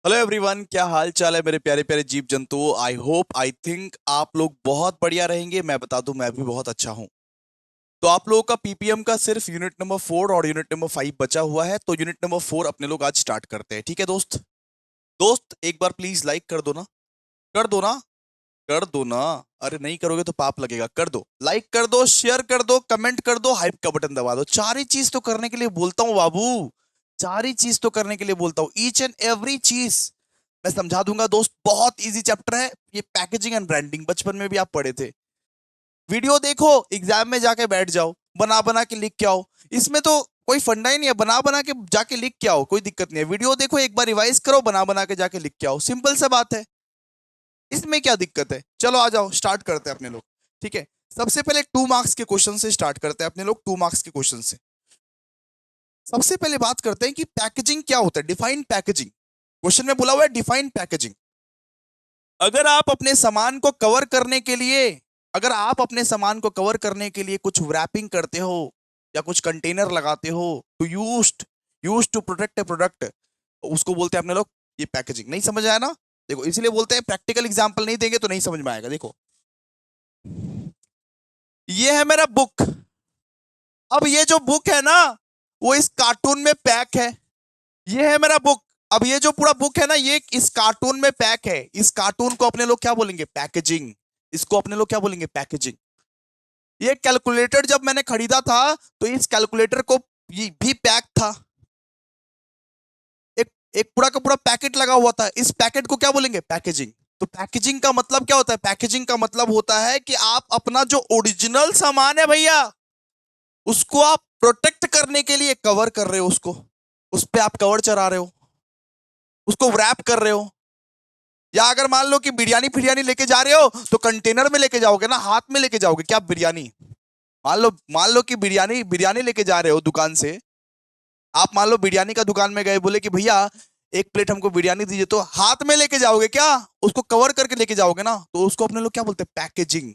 Hello everyone, क्या हाल चाल है मेरे प्यारे प्यारे जीव जंतु। आई थिंक आप लोग बहुत बढ़िया रहेंगे। मैं बता दूं, मैं भी बहुत अच्छा हूं। तो आप लोगों का पीपीएम का सिर्फ यूनिट नंबर 4 और यूनिट नंबर 5 बचा हुआ है। तो यूनिट नंबर 4 अपने लोग आज स्टार्ट करते हैं, ठीक है दोस्त। दोस्त एक बार प्लीज लाइक कर दो ना। कर दो ना। कर दो ना। अरे नहीं करोगे तो पाप लगेगा। कर दो, लाइक कर दो, शेयर कर दो, कमेंट कर दो, हाइप का बटन दबा दो। चार ही चीज तो करने के लिए बोलता हूँ बाबू। चार ही चीज तो करने के लिए बोलता हूँ। ईच एंड एवरी चीज मैं समझा दूंगा दोस्त। बहुत इजी चैप्टर है ये, पैकेजिंग एंड ब्रांडिंग। बचपन में भी आप पढ़े थे। वीडियो देखो, एग्जाम में जाके बैठ जाओ, बना बना के लिख के आओ। इसमें तो कोई फंडा ही नहीं है, बना बना के जाके लिख के आओ, कोई दिक्कत नहीं है। वीडियो देखो, एक बार रिवाइज करो, बना बना के जाके लिख के आओ। सिंपल सा बात है, इसमें क्या दिक्कत है। चलो आ जाओ, स्टार्ट करते हैं अपने लोग। ठीक है, सबसे पहले 2 मार्क्स के क्वेश्चन से स्टार्ट करते हैं अपने लोग। 2 मार्क्स के क्वेश्चन से सबसे पहले बात करते हैं कि पैकेजिंग क्या होता है। Define packaging. क्वेश्चन में बोला हुआ है डिफाइन पैकेजिंग। अगर आप अपने सामान को कवर करने के लिए अगर आप अपने सामान को कवर करने के लिए कुछ रैपिंग करते हो या कुछ कंटेनर लगाते हो, to use to protect a product, उसको बोलते हैं अपने लोग ये पैकेजिंग। नहीं समझ आया ना? देखो, इसलिए बोलते हैं प्रैक्टिकल एग्जांपल नहीं देंगे तो नहीं समझ में आएगा। देखो, ये है मेरा बुक। अब ये जो बुक है ना, वो इस कार्टून में पैक है। ये है मेरा बुक। अब ये जो पूरा बुक है ना, ये इस कार्टून में पैक है। इस कार्टून को अपने लोग क्या बोलेंगे? पैकेजिंग। इसको अपने लोग क्या बोलेंगे? पैकेजिंग। ये कैलकुलेटर जब मैंने खरीदा था, तो इस कैलकुलेटर को ये भी पैक था। एक एक पूरा का पूरा पैकेट लगा हुआ था। इस पैकेट को क्या बोलेंगे? पैकेजिंग। तो पैकेजिंग का मतलब क्या होता है? पैकेजिंग का मतलब होता है कि आप अपना जो ओरिजिनल सामान है भैया, उसको आप प्रोटेक्ट करने के लिए कवर कर रहे हो। उसको, उस पे आप कवर चढ़ा रहे हो, उसको रैप कर रहे हो। या अगर मान लो कि बिरयानी फिरयानी लेके जा रहे हो, तो कंटेनर में लेके जाओगे ना, हाथ में लेके जाओगे क्या बिरयानी? मान लो कि बिरयानी बिरयानी लेके जा रहे हो दुकान से। आप मान लो बिरयानी का दुकान में गए, बोले कि भैया एक प्लेट हमको बिरयानी दीजिए, तो हाथ में लेके जाओगे क्या? उसको कवर करके लेके जाओगे ना। तो उसको अपने लोग क्या बोलते हैं? पैकेजिंग।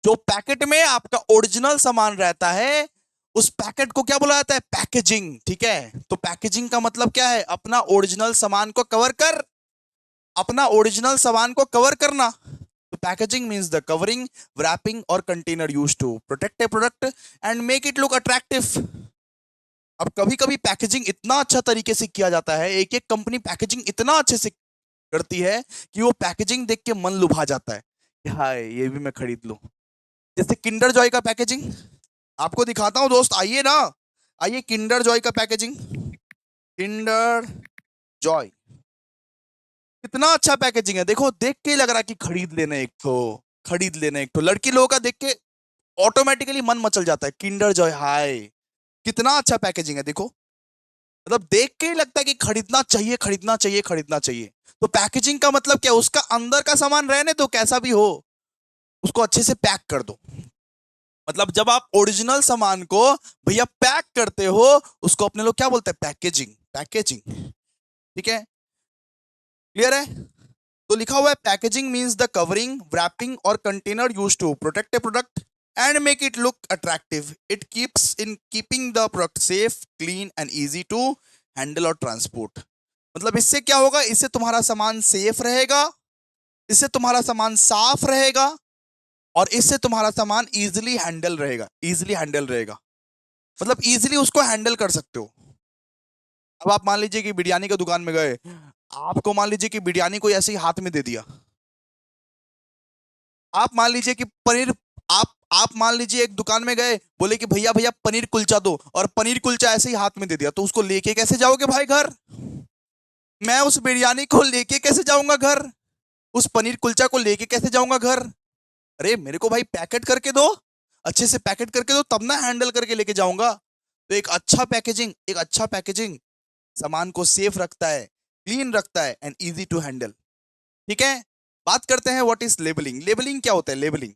जो पैकेट में आपका ओरिजिनल सामान रहता है, उस पैकेट को क्या बोला जाता है? पैकेजिंग। ठीक है, तो पैकेजिंग का मतलब क्या है? अपना ओरिजिनल सामान को कवर कर, अपना ओरिजिनल सामान को कवर करना। तो packaging means the covering, wrapping और container use to protect a product and make it look attractive. अब कभी कभी पैकेजिंग इतना अच्छा तरीके से किया जाता है, एक एक कंपनी पैकेजिंग इतना अच्छे से करती है कि वो पैकेजिंग देख के मन लुभा जाता है कि हाय ये भी मैं खरीद लूं। जैसे किंडर जॉय का पैकेजिंग आपको दिखाता हूं दोस्त, आइए ना। आइए, किंडर जॉय का पैकेजिंग। किंडर जॉय कितना अच्छा पैकेजिंग है। देखो, देख के ही लग रहा है कि खरीद लेना एक तो। खरीद लेना एक तो, लड़की लोगों का देख के ऑटोमेटिकली मन मचल जाता है। किंडर जॉय, हाय कितना अच्छा पैकेजिंग है। देखो, मतलब देख के ही लगता है कि खरीदना चाहिए, खरीदना चाहिए, खरीदना चाहिए। तो पैकेजिंग का मतलब क्या? उसका अंदर का सामान रहने दो, कैसा भी हो, उसको अच्छे से पैक कर दो। मतलब जब आप ओरिजिनल सामान को भैया पैक करते हो, उसको अपने लोग क्या बोलते हैं? पैकेजिंग। पैकेजिंग। ठीक है, क्लियर है? तो लिखा हुआ है packaging means the covering, wrapping और container use to protect a product and make it look attractive. It keeps in keeping the product safe, clean and easy to handle और transport. मतलब इससे क्या होगा? इससे तुम्हारा सामान सेफ रहेगा, इससे तुम्हारा सामान साफ रहेगा, और इससे तुम्हारा सामान इजिली हैंडल रहेगा। इजिली हैंडल रहेगा मतलब इजिली उसको हैंडल कर सकते हो। अब आप मान लीजिए कि बिरयानी की दुकान में गए, आपको मान लीजिए कि बिरयानी कोई ऐसे ही हाथ में दे दिया। आप मान लीजिए कि पनीर आप मान लीजिए एक दुकान में गए, बोले कि भैया भैया पनीर कुलचा दो, और पनीर कुलचा ऐसे ही हाथ में दे दिया, तो उसको लेके कैसे जाओगे भाई घर? मैं उस बिरयानी को लेके कैसे जाऊंगा घर? उस पनीर कुलचा को लेके कैसे जाऊंगा घर? अरे मेरे को भाई पैकेट करके दो, अच्छे से पैकेट करके दो, तब ना हैंडल करके लेके जाऊंगा। तो एक अच्छा पैकेजिंग सामान को सेफ रखता है, क्लीन रखता है एंड इजी टू हैंडल। ठीक है, बात करते हैं व्हाट इज लेबलिंग। लेबलिंग क्या होता है? लेबलिंग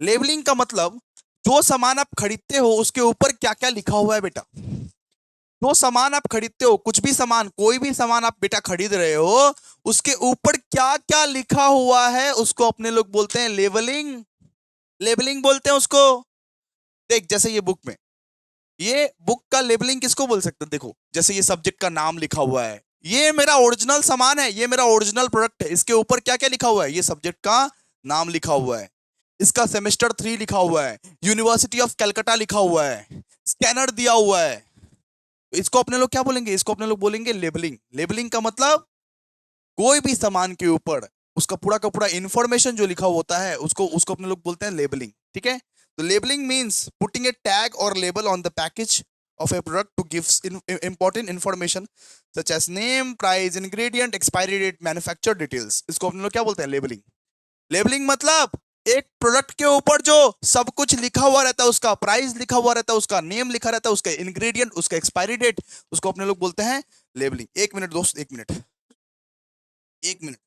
लेबलिंग का मतलब, जो सामान आप खरीदते हो उसके ऊपर क्या क्या लिखा हुआ है बेटा। जो सामान आप खरीदते हो, कुछ भी सामान, कोई भी सामान आप बेटा खरीद रहे हो, उसके ऊपर क्या क्या लिखा हुआ है, उसको अपने लोग बोलते हैं लेबलिंग। लेबलिंग बोलते हैं उसको। देख, जैसे ये बुक का लेबलिंग किसको बोल सकते हैं? देखो, जैसे ये सब्जेक्ट का नाम लिखा हुआ है, ये मेरा ओरिजिनल सामान है, ये मेरा ओरिजिनल प्रोडक्ट है, इसके ऊपर क्या क्या लिखा हुआ है, ये सब्जेक्ट का नाम लिखा हुआ है, इसका सेमेस्टर 3 लिखा हुआ है, यूनिवर्सिटी ऑफ कलकत्ता लिखा हुआ है, स्कैनर दिया हुआ है। इसको अपने लोग क्या बोलेंगे, इसको अपने लोग बोलेंगे लेबलिंग। लेबलिंग का मतलब कोई भी सामान के ऊपर उसका पूरा का पूरा इंफॉर्मेशन जो लिखा होता है उसको उसको अपने लोग बोलते हैं लेबलिंग। ठीक है, तो labelling means putting a tag और label on the package of a product to give important information such as name, price, ingredient, expiry date, manufacturer details। इसको अपने लोग क्या बोलते हैं, लेबलिंग। लेबलिंग मतलब एक प्रोडक्ट के ऊपर जो सब कुछ लिखा हुआ रहता है, उसका प्राइस लिखा हुआ रहता है, उसका नेम लिखा रहता है, उसका इंग्रेडिएंट, उसका एक्सपायरी डेट, उसको अपने लोग बोलते हैं लेबलिंग। एक मिनट दोस्त, एक मिनट, एक मिनट।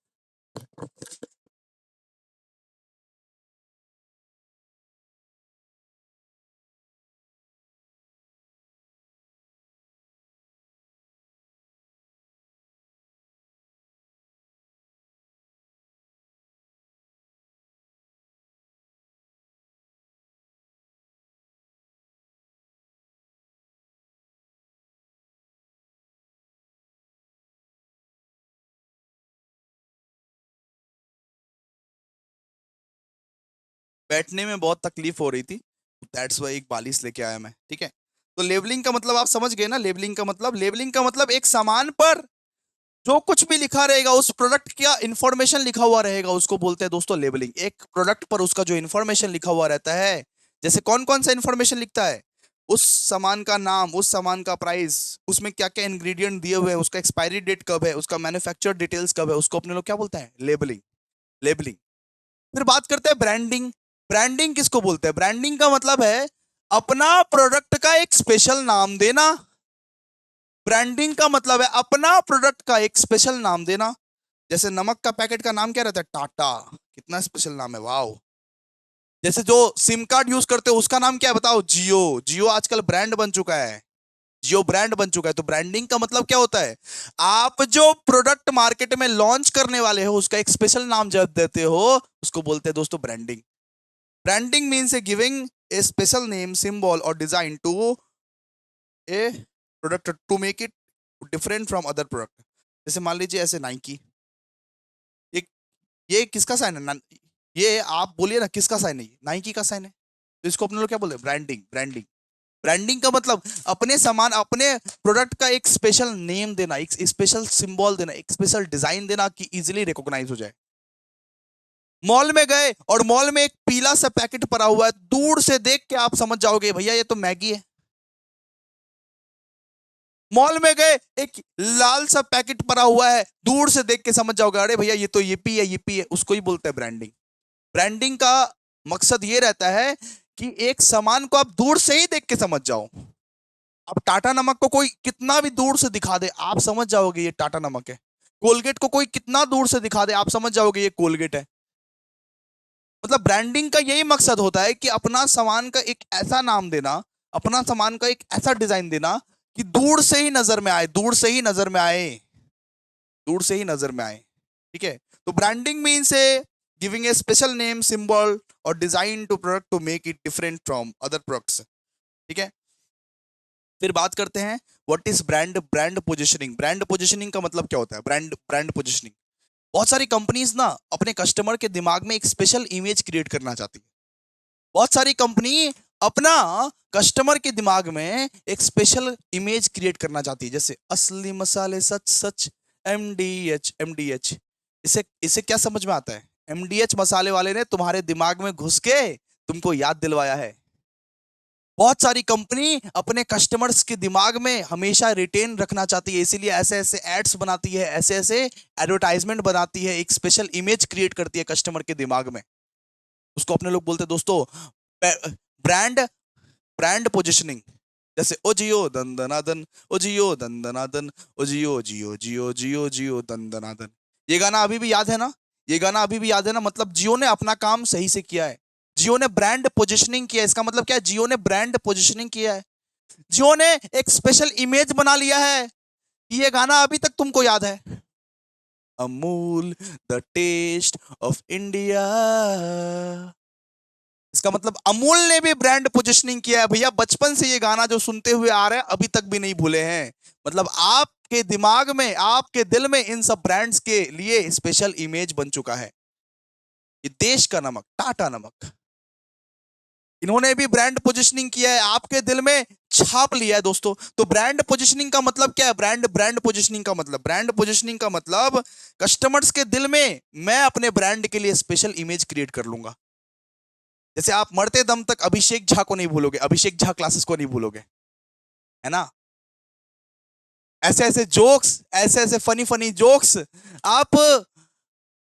बैठने में बहुत तकलीफ हो रही थी, दैट्स वाई एक बालिश लेके आया मैं। ठीक है, तो लेबलिंग का मतलब आप समझ गए ना। लेबलिंग का मतलब, लेबलिंग का मतलब एक सामान पर जो कुछ भी लिखा रहेगा, उस प्रोडक्ट का इंफॉर्मेशन लिखा हुआ रहेगा, उसको बोलते हैं दोस्तों लेबलिंग। एक प्रोडक्ट पर उसका जो इंफॉर्मेशन लिखा हुआ रहता है, जैसे कौन कौन सा इंफॉर्मेशन लिखता है, उस सामान का नाम, उस सामान का प्राइस, उसमें क्या क्या इंग्रेडिएंट दिए हुए हैं, उसका एक्सपायरी डेट कब है, उसका मैन्युफैक्चर डिटेल्स कब है, उसको अपने लोग क्या बोलते हैं, लेबलिंग। लेबलिंग। फिर बात करते हैं ब्रांडिंग। ब्रांडिंग किसको बोलते हैं, ब्रांडिंग का मतलब है अपना प्रोडक्ट का एक स्पेशल नाम देना। ब्रांडिंग का मतलब है अपना प्रोडक्ट का एक स्पेशल नाम देना। जैसे नमक का पैकेट का नाम क्या रहता है, टाटा, कितना स्पेशल नाम है, वाओ। जैसे जो सिम कार्ड यूज करते हो उसका नाम क्या है बताओ, जियो। जियो आजकल ब्रांड बन चुका है, जियो ब्रांड बन चुका है। तो ब्रांडिंग का मतलब क्या होता है, आप जो प्रोडक्ट मार्केट में लॉन्च करने वाले हो उसका एक स्पेशल नाम जब देते हो, उसको बोलते हैं दोस्तों branding. Branding means a giving a special name, symbol और design to a product to make it different from other product. जैसे मान लीजिए ऐसे नाइकी, ये ये किसका साइन है ये आप बोलिए ना किसका साइन है, ये नाइकी का साइन है। तो इसको अपने लोग क्या बोलते हैं, ब्रांडिंग। ब्रांडिंग, ब्रांडिंग का मतलब अपने सामान, अपने प्रोडक्ट का एक स्पेशल नेम देना, एक स्पेशल सिंबल देना, एक स्पेशल डिजाइन देना कि इजीली रिकॉग्नाइज हो जाए। मॉल में गए और मॉल में एक पीला सा पैकेट पड़ा हुआ है, दूर से देख के आप समझ जाओगे भैया ये तो मैगी है। मॉल में गए, एक लाल सा पैकेट पड़ा हुआ है, दूर से देख के समझ जाओगे अरे भैया ये तो yippee है, yippee है। उसको ही बोलते हैं ब्रांडिंग। ब्रांडिंग का मकसद ये रहता है कि एक सामान को आप दूर से ही देख के समझ जाओ। अब टाटा नमक को कोई कितना भी दूर से दिखा दे, आप समझ जाओगे ये टाटा नमक है। कोलगेट को कोई कितना दूर से दिखा दे, आप समझ जाओगे ये कोलगेट है। मतलब ब्रांडिंग का यही मकसद होता है कि अपना सामान का एक ऐसा नाम देना, अपना सामान का एक ऐसा डिजाइन देना कि दूर से ही नजर में आए, दूर से ही नजर में आए, दूर से ही नजर में आए। ठीक है, तो branding means a giving a special name, symbol और design to product to make it different from other products. ठीक है, फिर बात करते हैं what is brand. Brand positioning. Brand positioning का मतलब क्या होता है, ब्रांड ब्रांड पोजिशनिंग। बहुत सारी कंपनीज ना अपने कस्टमर के दिमाग में एक स्पेशल इमेज क्रिएट करना चाहती है। बहुत सारी कंपनी अपना कस्टमर के दिमाग में एक स्पेशल इमेज क्रिएट करना चाहती है, जैसे असली मसाले सच सच, एमडीएच एमडीएच। इसे इसे क्या समझ में आता है, एमडीएच मसाले वाले ने तुम्हारे दिमाग में घुस के तुमको याद दिलवाया है। बहुत सारी कंपनी अपने कस्टमर्स के दिमाग में हमेशा रिटेन रखना चाहती है, इसीलिए ऐसे ऐसे एड्स बनाती है, ऐसे ऐसे एडवर्टाइजमेंट बनाती है, एक स्पेशल इमेज क्रिएट करती है कस्टमर के दिमाग में। उसको अपने लोग बोलते हैं दोस्तों ब्रांड ब्रांड पोजिशनिंग। जैसे ओ जियो दन, ओ जियो दन, ओ जियो जियो जियो जियो जियो दन। ये गाना अभी भी याद है ना, ये गाना अभी भी याद है ना। मतलब जियो ने अपना काम सही से किया है, जियो ने ब्रांड पोजिशनिंग किया है। इसका मतलब क्या है, जियो ने ब्रांड पोजिशनिंग किया है, जियो ने एक स्पेशल इमेज बना लिया है। ये गाना अभी तक तुमको याद है, Amul the taste of India, इसका मतलब अमूल ने भी ब्रांड पोजिशनिंग किया है भैया, बचपन से ये गाना जो सुनते हुए आ रहे हैं अभी तक भी नहीं भूले हैं। मतलब आपके दिमाग में, आपके दिल में इन सब ब्रांड्स के लिए स्पेशल इमेज बन चुका है। ये देश का नमक, टाटा नमक, इन्होंने भी ब्रांड पोजिशनिंग किया है, आपके दिल में छाप लिया है दोस्तों। तो ब्रांड पोजिशनिंग का मतलब क्या है? ब्रांड पोजिशनिंग का मतलब, ब्रांड पोजिशनिंग का मतलब कस्टमर्स के दिल में मैं अपने ब्रांड के लिए स्पेशल इमेज क्रिएट कर लूंगा। जैसे आप मरते दम तक अभिषेक झा को नहीं भूलोगे, अभिषेक झा क्लासेस को नहीं भूलोगे, है ना? ऐसे ऐसे जोक्स, ऐसे ऐसे फनी फनी जोक्स, आप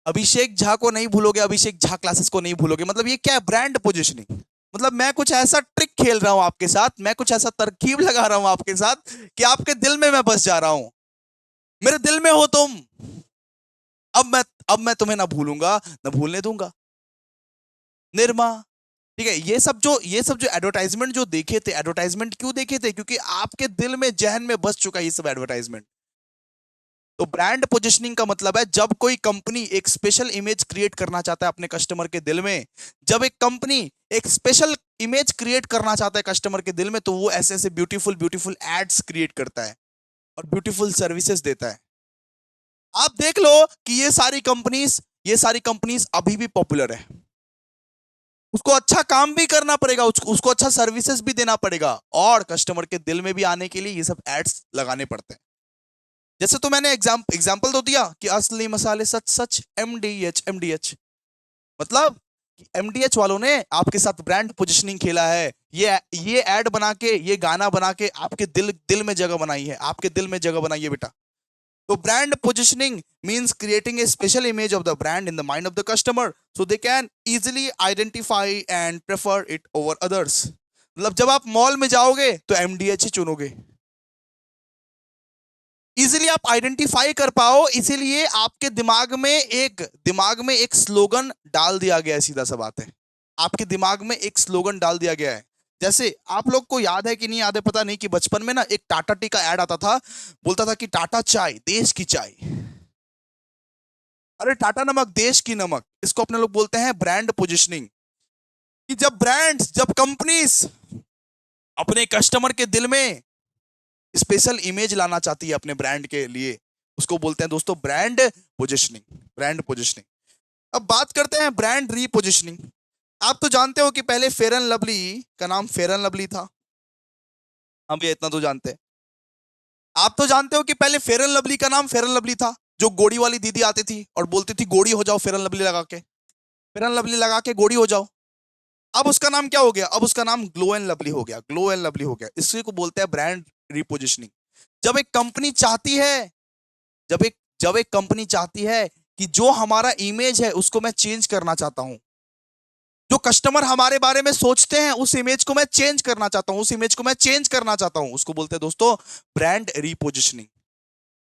अभिषेक झा को नहीं भूलोगे, अभिषेक झा क्लासेस को नहीं भूलोगे। मतलब ये क्या है? Brand positioning. मतलब मैं कुछ ऐसा ट्रिक खेल रहा हूं आपके साथ, मैं कुछ ऐसा तरकीब लगा रहा हूं आपके साथ कि आपके दिल में मैं बस जा रहा हूं, मेरे दिल में हो तुम। अब मैं तुम्हें ना भूलूंगा ना भूलने दूंगा। निर्मा, ठीक है। ये सब जो एडवर्टाइजमेंट जो देखे थे, एडवर्टाइजमेंट क्यों देखे थे? क्योंकि आपके दिल में, जहन में बस चुका है ये सब एडवर्टाइजमेंट। तो ब्रांड पोजिशनिंग का मतलब है जब कोई कंपनी एक स्पेशल इमेज क्रिएट करना चाहता है अपने कस्टमर के दिल में, जब एक कंपनी एक स्पेशल इमेज क्रिएट करना चाहता है कस्टमर के दिल में, तो वो ऐसे ऐसे ब्यूटीफुल ब्यूटीफुल एड्स क्रिएट करता है और ब्यूटीफुल सर्विसेज देता है। आप देख लो कि ये सारी कंपनीज अभी भी पॉपुलर है। उसको अच्छा काम भी करना पड़ेगा, उसको अच्छा सर्विसेज भी देना पड़ेगा, और कस्टमर के दिल में भी आने के लिए ये सब एड्स लगाने पड़ते हैं। जैसे तो मैंने एग्जाम्पल तो दिया कि असली मसाले सच सच, एमडीएच एमडीएच। मतलब एमडीएच वालों ने आपके साथ ब्रांड पोजिशनिंग खेला है, ये एड बना के, ये गाना बना के आपके दिल दिल में जगह बनाई है, आपके दिल में जगह बनाई है बेटा। तो brand positioning means creating a special image of the brand in the mind of the customer so they can easily identify and prefer it over others। मतलब जब आप मॉल में जाओगे तो एमडीएच ही चुनोगे, इजीली आप आइडेंटिफाई कर पाओ, इसीलिए आपके दिमाग में एक स्लोगन डाल दिया गया है। सीधा सा बात है, आपके दिमाग में एक स्लोगन डाल दिया गया है। जैसे आप लोग को याद है कि नहीं याद है पता नहीं, कि बचपन में ना एक टाटा टी का ऐड आता था, बोलता था कि टाटा चाय देश की चाय। अरे टाटा नमक देश की नमक, इसको अपने लोग बोलते हैं ब्रांड पोजिशनिंग। कि जब कंपनीज अपने कस्टमर के दिल में स्पेशल इमेज लाना चाहती है अपने ब्रांड के लिए, उसको बोलते हैं दोस्तों ब्रांड पोजिशनिंग, ब्रांड पोजिशनिंग। अब बात करते हैं ब्रांड रीपोजिशनिंग। आप तो जानते हो कि पहले फेयर एंड लवली का नाम फेयर एंड लवली था, हम भी इतना तो जानते हैं। आप तो जानते हो कि पहले फेयर एंड लवली का नाम फेयर एंड लवली था, जो गोड़ी वाली दीदी आती थी और बोलती थी गोड़ी हो जाओ फेयर एंड लवली लगा के, फेयर एंड लवली लगा के गोड़ी हो जाओ। अब उसका नाम क्या हो गया? अब उसका नाम ग्लो एंड लवली हो गया, ग्लो एंड लवली हो गया। इसी को बोलते हैं ब्रांड रिपोजिशनिंग। जब एक कंपनी चाहती है जब एक कंपनी चाहती है कि जो हमारा इमेज है उसको मैं चेंज करना चाहता हूं, जो कस्टमर हमारे बारे में सोचते हैं उस इमेज को मैं चेंज करना चाहता हूं, उस इमेज को मैं चेंज करना चाहता हूं, उसको बोलते हैं दोस्तों ब्रांड रिपोजिशनिंग।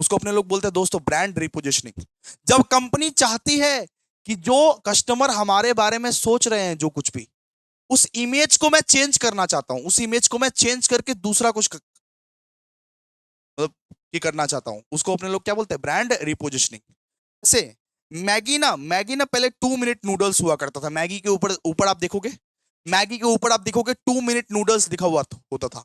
उसको अपने लोग बोलते हैं दोस्तों ब्रांड रिपोजिशनिंग। जब कंपनी चाहती है कि जो कस्टमर हमारे बारे में सोच रहे हैं, जो कुछ भी, उस इमेज को मैं चेंज करना चाहता हूं, उस इमेज को मैं चेंज करके दूसरा कुछ मतलब ये करना चाहता हूं, उसको अपने लोग क्या बोलते हैं? ब्रांड रिपोजिशनिंग। जैसे मैगी ना पहले 2 मिनट नूडल्स हुआ करता था। मैगी के ऊपर ऊपर आप देखोगे, मैगी के ऊपर आप देखोगे 2 मिनट नूडल्स लिखा हुआ होता था।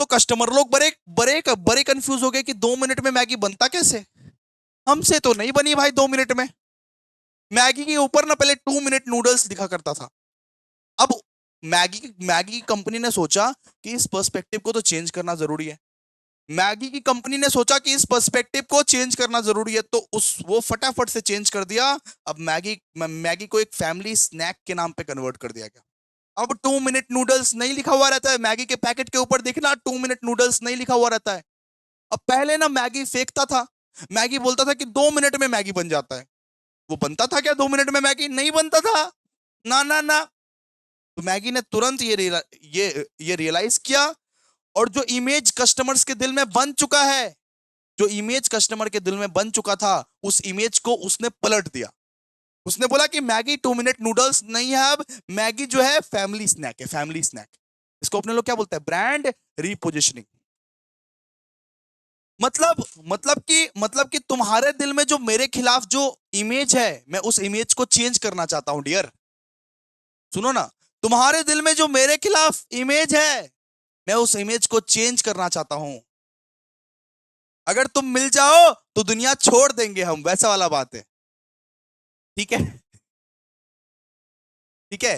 तो कस्टमर लोग बड़े बड़े बड़े कंफ्यूज हो गए कि 2 मिनट में मैगी बनता कैसे? हमसे तो नहीं बनी भाई 2 मिनट में। मैगी के ऊपर ना पहले 2 मिनट नूडल्स लिखा करता था। अब मैगी की कंपनी ने सोचा कि इस पर्सपेक्टिव को तो चेंज करना जरूरी है। मैगी की कंपनी ने सोचा कि इस पर्सपेक्टिव को चेंज करना जरूरी है, तो उस वो फटाफट से चेंज कर दिया। अब मैगी को एक फैमिली स्नैक के नाम पे कन्वर्ट कर दिया गया। अब 2 मिनट नूडल्स नहीं लिखा हुआ रहता है मैगी के पैकेट के ऊपर, देखना 2 मिनट नूडल्स नहीं लिखा हुआ रहता है। अब पहले ना मैगी फेंकता था, मैगी बोलता था कि 2 मिनट में मैगी बन जाता है। वो बनता था क्या 2 मिनट में? मैगी नहीं बनता था, ना ना ना। तो मैगी ने तुरंत ये रियलाइज किया, और जो इमेज कस्टमर्स के दिल में बन चुका है, जो इमेज कस्टमर के दिल में बन चुका था, उस इमेज को उसने पलट दिया। उसने बोला कि मैगी 2 मिनट नूडल्स नहीं है, अब मैगी जो है फैमिली स्नैक है, फैमिली स्नैक। इसको अपने लोग क्या बोलते हैं? ब्रांड रिपोजिशनिंग। मतलब कि तुम्हारे दिल में जो मेरे खिलाफ जो इमेज है, मैं उस इमेज को चेंज करना चाहता हूं डियर। सुनो ना, तुम्हारे दिल में जो मेरे खिलाफ इमेज है, मैं उस इमेज को चेंज करना चाहता हूं। अगर तुम मिल जाओ तो दुनिया छोड़ देंगे हम, वैसा वाला बात है। ठीक है, ठीक है।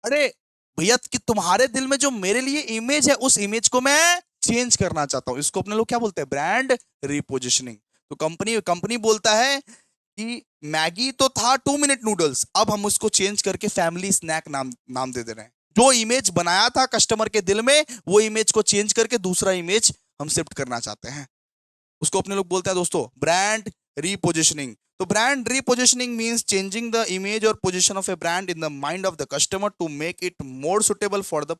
अरे भैया, कि तुम्हारे दिल में जो मेरे लिए इमेज है, उस इमेज को मैं चेंज करना चाहता हूं। इसको अपने लोग क्या बोलते हैं? ब्रांड रिपोजिशनिंग। तो कंपनी कंपनी बोलता है कि मैगी तो था 2 मिनट नूडल्स, अब हम उसको चेंज करके फैमिली स्नैक नाम नाम दे दे रहे हैं। जो इमेज बनाया था कस्टमर के दिल में, वो इमेज को चेंज करके दूसरा इमेज हम शिफ्ट करना चाहते हैं। उसको अपने लोग बोलते हैं दोस्तों ब्रांड रीपोजिशनिंग। तो brand repositioning means changing the image और position of a brand in the mind of the customer to make it more suitable for the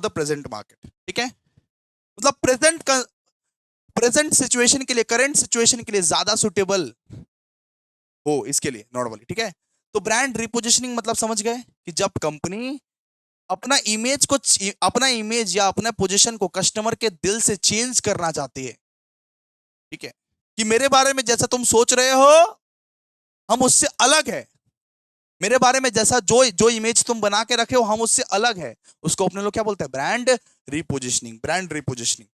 present market. ठीक है, मतलब प्रेजेंट सिचुएशन के लिए, करंट सिचुएशन के लिए ज्यादा सुटेबल हो, इसके लिए नॉर्मली। ठीक है, तो ब्रांड रिपोजिशनिंग मतलब समझ गए कि जब कंपनी अपना इमेज या अपना पोजीशन को कस्टमर के दिल से चेंज करना चाहती है। ठीक है, कि मेरे बारे में जैसा तुम सोच रहे हो हम उससे अलग है। मेरे बारे में जैसा जो जो इमेज तुम बना के रखे हो हम उससे अलग है। उसको अपने लोग क्या बोलते हैं? ब्रांड रिपोजिशनिंग। ब्रांड रिपोजिशनिंग।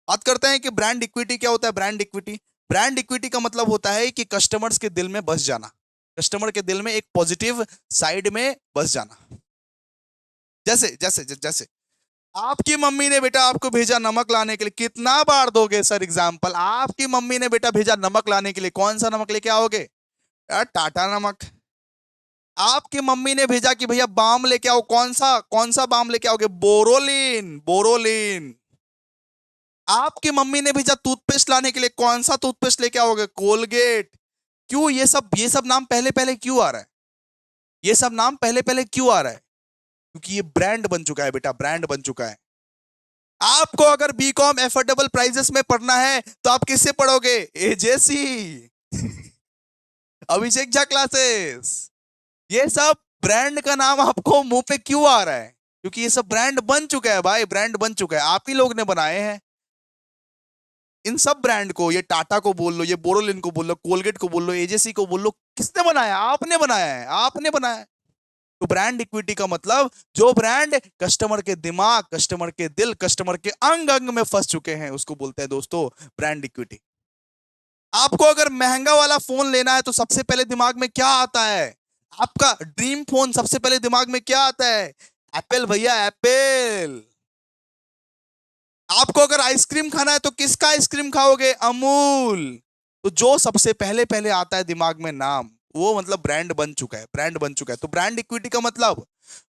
बात करते हैं कि ब्रांड इक्विटी क्या होता है। ब्रांड इक्विटी, ब्रांड इक्विटी का मतलब होता है कि कस्टमर्स के दिल में बस जाना, कस्टमर के दिल में एक पॉजिटिव साइड में बस जाना। जैसे जैसे जैसे आपकी मम्मी ने बेटा आपको भेजा नमक लाने के लिए, कितना बार दोगे सर एग्जाम्पल? आपकी मम्मी ने बेटा भेजा नमक लाने के लिए, कौन सा नमक लेके आओगे? यार टाटा नमक। आपकी मम्मी ने भेजा कि भैया बाम लेके आओ, कौन सा बाम लेके आओगे? बोरोलिन, बोरोलिन। आपकी मम्मी ने भेजा टूथपेस्ट लाने के लिए, कौन सा टूथपेस्ट लेके आओगे? कोलगेट। क्यों ये सब नाम पहले पहले क्यों आ रहा है? ये सब नाम पहले पहले क्यों आ रहा है? क्योंकि ये ब्रांड बन चुका है बेटा, ब्रांड बन चुका है। आपको अगर बीकॉम एफोर्डेबल प्राइजेस में पढ़ना है तो आप किससे पढ़ोगे? एजेसी, अभिषेक झा क्लासेस। ये सब ब्रांड का नाम आपको मुंह पे क्यों आ रहा है? क्योंकि ये सब ब्रांड बन चुका है भाई, ब्रांड बन चुका है, आप ही लोग ने बनाए हैं। इन सब ब्रांड को, ये टाटा को बोल लो, ये बोरोलिन को बोल लो, कोलगेट को बोल लो, एजेसी को बोल लो, किसने बनाया? आपने बनाया है, आपने बनाया है। तो ब्रांड इक्विटी का मतलब जो ब्रांड कस्टमर के दिमाग, कस्टमर के दिल, कस्टमर के अंग अंग में फंस चुके हैं, उसको बोलते हैं दोस्तों ब्रांड इक्विटी। आपको अगर महंगा वाला फोन लेना है तो सबसे पहले दिमाग में क्या आता है? आपका ड्रीम फोन सबसे पहले दिमाग में क्या आता है? एप्पल भैया, एप्पल। आपको अगर आइसक्रीम खाना है तो किसका आइसक्रीम खाओगे? अमूल। तो जो सबसे पहले पहले आता है दिमाग में नाम, वो मतलब ब्रांड बन चुका है, ब्रांड बन चुका है। तो ब्रांड इक्विटी का मतलब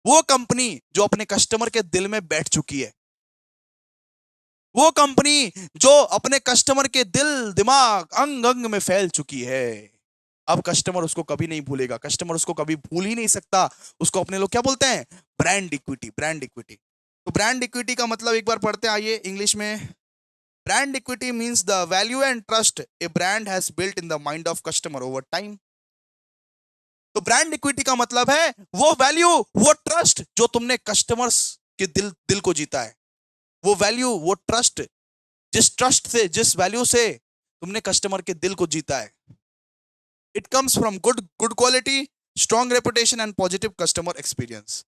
वो कंपनी जो अपने कस्टमर के दिल में बैठ चुकी है, वो कंपनी जो अपने कस्टमर के दिल, दिमाग, अंग अंग में फैल चुकी है। अब कस्टमर उसको कभी नहीं भूलेगा, कस्टमर उसको कभी भूल ही नहीं सकता। उसको अपने लोग क्या बोलते हैं? Brand equity, brand equity. तो ब्रांड इक्विटी का मतलब एक बार पढ़ते हैं, आइए इंग्लिश में। Brand equity means the value and trust a brand has built in the mind of customer over time. तो ब्रांड इक्विटी का मतलब है वो वैल्यू, वो ट्रस्ट जो तुमने कस्टमर्स के दिल दिल को जीता है। वो वैल्यू, वो ट्रस्ट, जिस ट्रस्ट से, जिस वैल्यू से तुमने कस्टमर के दिल को जीता है। It comes from good quality, strong reputation and positive customer experience.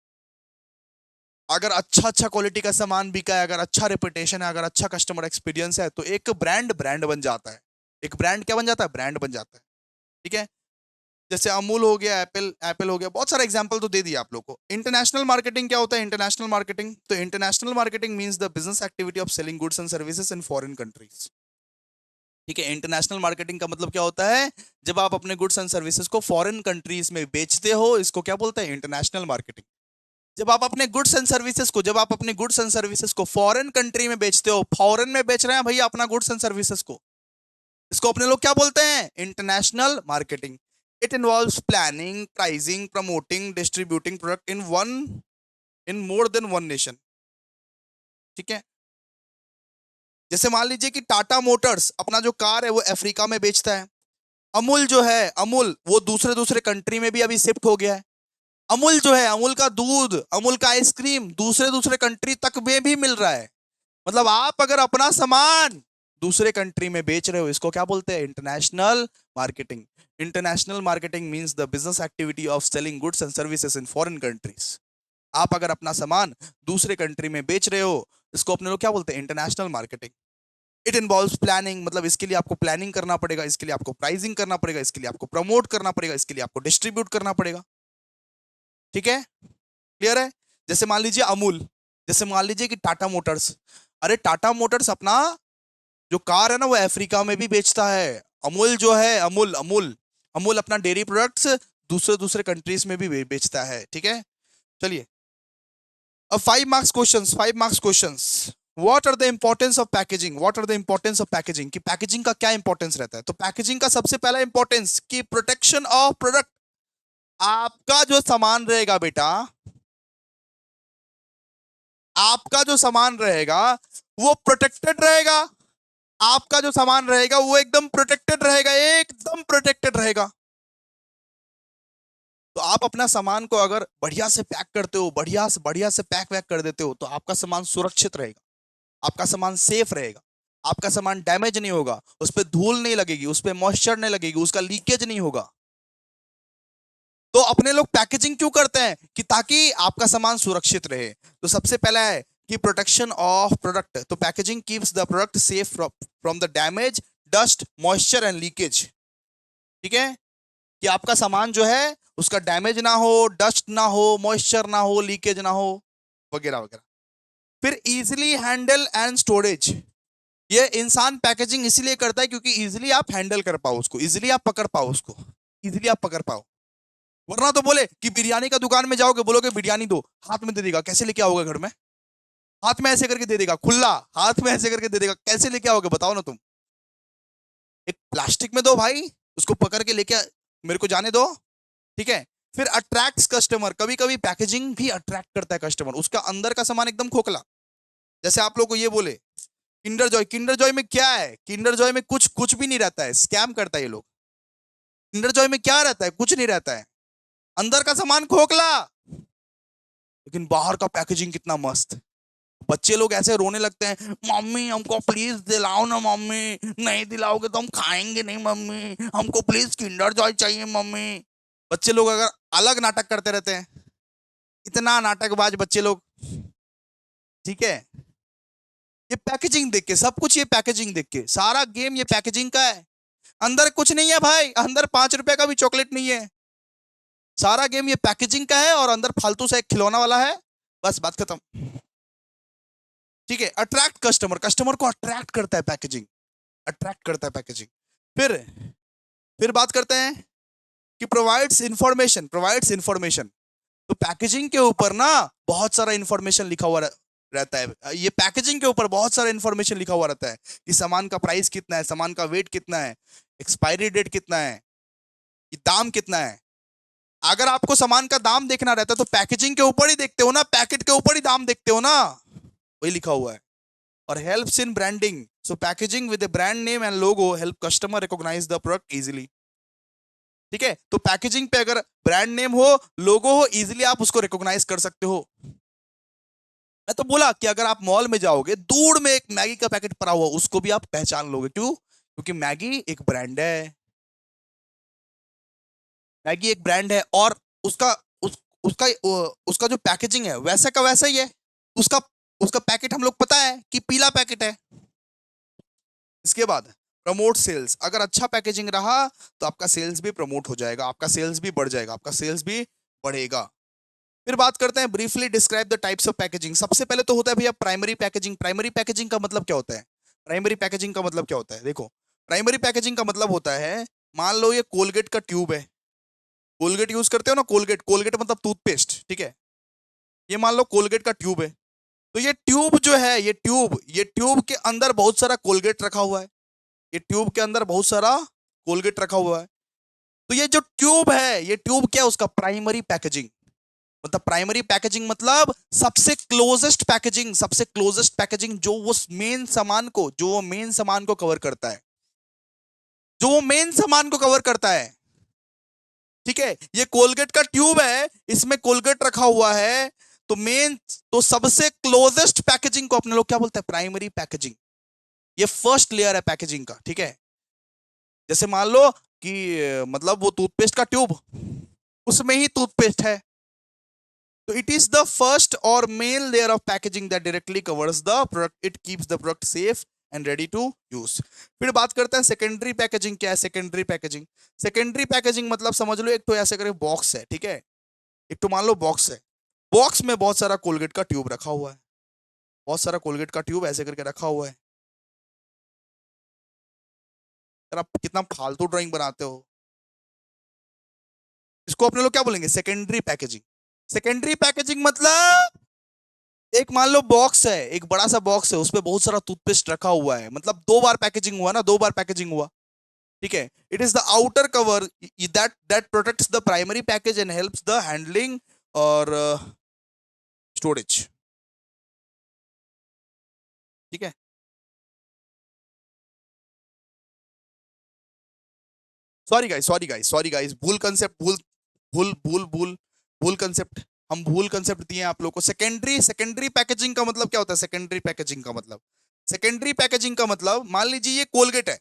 अगर अच्छा अच्छा क्वालिटी का सामान बिका है, अगर अच्छा रेपुटेशन है, अगर अच्छा कस्टमर एक्सपीरियंस है, तो एक ब्रांड ब्रांड बन जाता है। एक ब्रांड क्या बन जाता है? ब्रांड बन जाता है। ठीक है, जैसे अमूल हो गया, एप्पल एप्पल हो गया, बहुत सारे एग्जांपल तो दे दिया आप लोग को। इंटरनेशनल मार्केटिंग क्या होता है? इंटरनेशनल मार्केटिंग, तो international marketing means the business activity of selling goods and services in foreign countries. ठीक है, इंटरनेशनल मार्केटिंग का मतलब क्या होता है? जब आप अपने गुड्स एंड सर्विसेज को फॉरेन कंट्रीज में बेचते हो, इसको क्या बोलते हैं? International marketing. जब आप अपने गुड्स एंड सर्विसेज को फॉरेन कंट्री में बेचते हो, फॉरेन में बेच रहे हैं भैया अपना गुड्स एंड सर्विसेज को, इसको अपने लोग क्या बोलते हैं? International marketing. It involves planning, pricing, promoting, distributing product in more than one nation. ठीक है, जैसे मान लीजिए कि टाटा मोटर्स अपना जो कार है वो अफ्रीका में बेचता है। अमूल जो है, अमूल वो दूसरे दूसरे कंट्री में भी अभी शिफ्ट हो गया है। अमूल जो है, अमूल का दूध, अमूल का आइसक्रीम दूसरे दूसरे कंट्री तक में भी मिल रहा है। मतलब आप अगर अपना सामान दूसरे कंट्री में बेच रहे हो, इसको क्या बोलते हैं? International marketing. International marketing means the business activity of selling goods and services in foreign countries. आप अगर अपना सामान दूसरे कंट्री में बेच रहे हो, इसको अपने लोग क्या बोलते हैं, international marketing. It involves planning, मतलब इसके लिए आपको प्लानिंग करना पड़ेगा, इसके लिए आपको प्राइसिंग करना पड़ेगा, इसके लिए आपको प्रमोट करना पड़ेगा, इसके लिए आपको डिस्ट्रीब्यूट करना पड़ेगा। ठीक है, क्लियर है? जैसे मान लीजिए अमूल, जैसे मान लीजिए कि टाटा मोटर्स, अरे टाटा मोटर्स अपना जो कार है ना वो अफ्रीका में भी बेचता है। अमूल जो है, अमूल अमूल अमूल अपना डेयरी प्रोडक्ट्स दूसरे दूसरे कंट्रीज में भी बेचता है। ठीक है, चलिए अब 5 marks questions, 5 marks questions. What are the importance of packaging, what are the importance of packaging, कि पैकेजिंग का क्या इंपॉर्टेंस रहता है। तो पैकेजिंग का सबसे पहला इंपॉर्टेंस कि प्रोटेक्शन ऑफ प्रोडक्ट। आपका जो सामान रहेगा बेटा, आपका जो सामान रहेगा वो प्रोटेक्टेड रहेगा। आपका जो सामान रहेगा वो एकदम प्रोटेक्टेड रहेगा, एकदम प्रोटेक्टेड रहेगा। तो आप अपना सामान को अगर बढ़िया से पैक करते हो, बढ़िया से पैक वैक कर देते हो, तो आपका सामान सुरक्षित रहेगा, आपका सामान सेफ रहेगा, आपका सामान डैमेज नहीं होगा, उस पर धूल नहीं लगेगी, उस पर मॉइस्चर नहीं लगेगी, उसका लीकेज नहीं होगा। तो अपने लोग पैकेजिंग क्यों करते हैं, कि ताकि आपका सामान सुरक्षित रहे। तो सबसे पहला है कि प्रोटेक्शन ऑफ प्रोडक्ट। तो packaging keeps the product safe from the damage, dust, moisture and leakage. ठीक है, कि आपका सामान जो है उसका डैमेज ना हो, डस्ट ना हो, मॉइस्चर ना हो, लीकेज ना हो, वगैरह वगैरह। फिर इजिली हैंडल एंड स्टोरेज। ये इंसान पैकेजिंग इसलिए करता है क्योंकि इजिली आप हैंडल कर पाओ उसको, इजिली आप पकड़ पाओ उसको, इजिली आप पकड़ पाओ। वरना तो बोले कि बिरयानी का दुकान में जाओगे, बोलोगे बिरयानी दो, हाथ में दे देगा, कैसे लेके आओगे घर में, हाथ में ऐसे करके दे देगा, खुला हाथ में ऐसे करके दे देगा, कैसे लेके आओगे बताओ ना तुम। एक प्लास्टिक में दो भाई, उसको पकड़ के लेके मेरे को जाने दो। ठीक है, फिर अट्रैक्ट्स कस्टमर। कभी कभी पैकेजिंग भी अट्रैक्ट करता है कस्टमर, उसका अंदर का सामान एकदम खोखला। जैसे आप लोग को ये बोले किंडर जॉय, किंडर जॉय में क्या है, किंडर जॉय में कुछ कुछ भी नहीं रहता है, स्कैम करता है ये लोग। किंडर जॉय में क्या रहता है, कुछ नहीं रहता है, अंदर का सामान खोखला, लेकिन बाहर का पैकेजिंग कितना मस्त। बच्चे लोग ऐसे रोने लगते हैं, मम्मी हमको प्लीज दिलाओ ना मम्मी, नहीं दिलाओगे तो हम खाएंगे नहीं मम्मी, हमको प्लीज किंडर जॉय चाहिए मम्मी। बच्चे लोग अगर अलग नाटक करते रहते हैं, इतना नाटकबाज बच्चे लोग। ठीक है, ये पैकेजिंग देख के सब कुछ, ये पैकेजिंग देख के सारा गेम ये पैकेजिंग का है। अंदर कुछ नहीं है भाई, अंदर 5 रुपए का भी चॉकलेट नहीं है, सारा गेम ये पैकेजिंग का है, और अंदर फालतू से एक खिलौना वाला है, बस बात खत्म। ठीक है, अट्रैक्ट कस्टमर, कस्टमर को अट्रैक्ट करता है पैकेजिंग, अट्रैक्ट करता है पैकेजिंग। फिर बात करते हैं कि प्रोवाइड्स इंफॉर्मेशन, प्रोवाइड्स इंफॉर्मेशन। तो पैकेजिंग के ऊपर ना बहुत सारा इंफॉर्मेशन लिखा हुआ रहता है, ये पैकेजिंग के ऊपर बहुत सारा इंफॉर्मेशन लिखा हुआ रहता है, कि सामान का प्राइस कितना है, सामान का वेट कितना है, एक्सपायरी डेट कितना है, कि दाम कितना है। अगर आपको सामान का दाम देखना रहता है तो पैकेजिंग के ऊपर ही देखते हो ना, पैकेट के ऊपर ही दाम देखते हो ना, वही लिखा हुआ है। और helps in branding, so packaging with the brand name and logo help customer recognise the product easily. ठीक है, तो पैकेजिंग पे अगर ब्रांड नेम हो, लोगो हो, इजीली आप उसको रिकॉग्नाइज कर सकते हो। मैं तो बोला कि अगर आप मॉल में जाओगे, दूर में एक मैगी का पैकेट पड़ा हुआ, उसको भी आप पहचान लोगे। क्यों? क्योंकि मैगी एक ब्रांड है, मैगी एक ब्रांड है, और उसका उसका उसका जो पैकेजिंग है वैसा का वैसा ही है। उसका उसका पैकेट हम लोग पता है कि पीला पैकेट है। इसके बाद प्रमोट सेल्स, अगर अच्छा पैकेजिंग रहा तो आपका सेल्स भी प्रमोट हो जाएगा, आपका सेल्स भी बढ़ जाएगा, आपका सेल्स भी बढ़ेगा। फिर बात करते हैं briefly describe the types of packaging. सबसे पहले तो होता है भैया प्राइमरी पैकेजिंग। प्राइमरी पैकेजिंग का मतलब क्या होता है, प्राइमरी पैकेजिंग का मतलब क्या होता है, देखो प्राइमरी पैकेजिंग का मतलब होता है, मान लो ये कोलगेट का ट्यूब है, कोलगेट यूज करते हो ना, कोलगेट, कोलगेट मतलब टूथपेस्ट। ठीक है, ये मान लो कोलगेट का ट्यूब है, तो ये ट्यूब जो है, ये ट्यूब के अंदर बहुत सारा कोलगेट रखा हुआ है, ये ट्यूब के अंदर बहुत सारा कोलगेट रखा हुआ है। तो ये जो ट्यूब है, ये ट्यूब क्या है, उसका प्राइमरी पैकेजिंग। मतलब प्राइमरी पैकेजिंग मतलब सबसे क्लोजेस्ट पैकेजिंग, सबसे क्लोजेस्ट पैकेजिंग जो वो मेन सामान को, जो वो मेन सामान को कवर करता है, जो वो मेन सामान को कवर करता है। ठीक है, ये कोलगेट का ट्यूब है, इसमें कोलगेट रखा हुआ है, तो मेन, तो सबसे क्लोजेस्ट पैकेजिंग को अपने लोग क्या बोलते हैं, प्राइमरी पैकेजिंग। ये फर्स्ट लेयर है पैकेजिंग का। ठीक है, जैसे मान लो कि मतलब वो टूथपेस्ट का ट्यूब, उसमें ही टूथपेस्ट है, तो इट इज द फर्स्ट और main layer of packaging that directly covers the product, it keeps the product safe and ready to use. फिर बात करते हैं सेकेंडरी पैकेजिंग। क्या है सेकेंडरी पैकेजिंग? सेकेंडरी पैकेजिंग मतलब समझ लो, एक तो ऐसे करे बॉक्स है, ठीक है, एक तो मान लो बॉक्स है, बॉक्स में बहुत सारा कोलगेट का ट्यूब रखा हुआ है, बहुत सारा कोलगेट का ट्यूब ऐसे करके रखा हुआ है। यार आप कितना फालतू ड्राइंग बनाते हो। इसको अपने लोग क्या बोलेंगे? Secondary packaging. सेकेंडरी पैकेजिंग मतलब एक मान लो बॉक्स है, एक बड़ा सा बॉक्स है, उसमें बहुत सारा टूथपेस्ट रखा हुआ है, मतलब दो बार पैकेजिंग हुआ ना, दो बार पैकेजिंग हुआ, ठीक है। It is the outer cover that that protects the primary package and helps the handling और स्टोरेज, ठीक है। सॉरी गाइस, भूल कंसेप्ट, भूल भूल भूल भूल भूल कंसेप्ट, हम भूल कंसेप्ट दिए आप लोगों को। सेकेंडरी सेकेंडरी पैकेजिंग का मतलब क्या होता है? सेकेंडरी पैकेजिंग का मतलब, सेकेंडरी पैकेजिंग का मतलब, मान लीजिए ये कोलगेट है,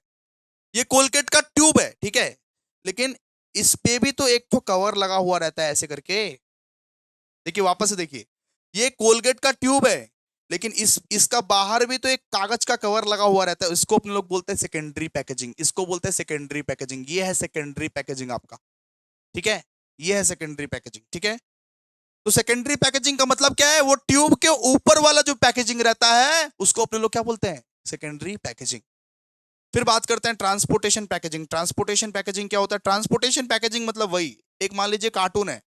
ये कोलगेट का ट्यूब है, ठीक है, लेकिन इस पे भी तो एक तो कवर लगा हुआ रहता है ऐसे करके। देखिए वापस से देखिए, ये कोलगेट का ट्यूब है, लेकिन इसका बाहर भी तो एक कागज का कवर लगा हुआ रहता है, इसको अपने लोग बोलते हैं सेकेंडरी पैकेजिंग, इसको बोलते हैं सेकेंडरी पैकेजिंग। ये है सेकेंडरी पैकेजिंग आपका, ठीक है, ये है सेकेंडरी पैकेजिंग, ठीक है। तो सेकेंडरी पैकेजिंग का मतलब क्या है? वो ट्यूब के ऊपर वाला जो पैकेजिंग रहता है उसको अपने लोग क्या बोलते हैं? Secondary packaging. फिर बात करते हैं ट्रांसपोर्टेशन पैकेजिंग। ट्रांसपोर्टेशन पैकेजिंग क्या होता है? ट्रांसपोर्टेशन पैकेजिंग मतलब वही, एक मान लीजिए कार्टून है,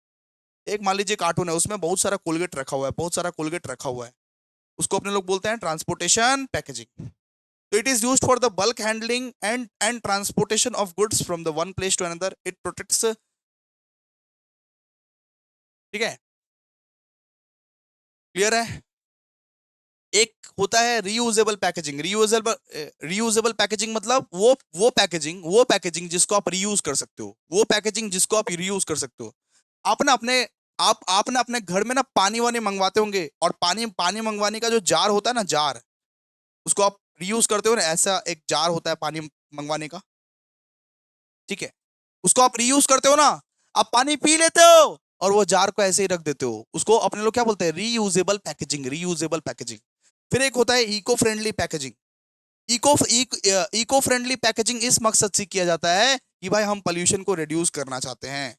एक मान लीजिए कार्टून है, उसमें बहुत सारा कोलगेट रखा हुआ है, बहुत सारा कोलगेट रखा हुआ है, उसको अपने लोग बोलते हैं ट्रांसपोर्टेशन पैकेजिंग। तो it is used for the bulk handling and transportation of goods from the one place to another, it protects, ठीक है, क्लियर है। एक होता है रीयूजेबल पैकेजिंग। रीयूजेबल पैकेजिंग मतलब वो पैकेजिंग जिसको आप रीयूज कर सकते हो, वो पैकेजिंग जिसको आप रीयूज कर सकते हो। आप ना अपने आप ना अपने घर में ना पानी वानी मंगवाते होंगे, और पानी पानी मंगवाने का जो जार होता है ना, जार, उसको आप रीयूज करते हो ना, ऐसा एक जार होता है पानी मंगवाने का, ठीक है, उसको आप रीयूज करते हो ना। आप पानी पी लेते हो और वो जार को ऐसे ही रख देते हो, उसको अपने लोग क्या बोलते हैं? Reusable packaging, reusable packaging. फिर एक होता है eco friendly packaging. Eco friendly packaging इस मकसद से किया जाता है कि भाई हम पोल्यूशन को रिड्यूस करना चाहते हैं,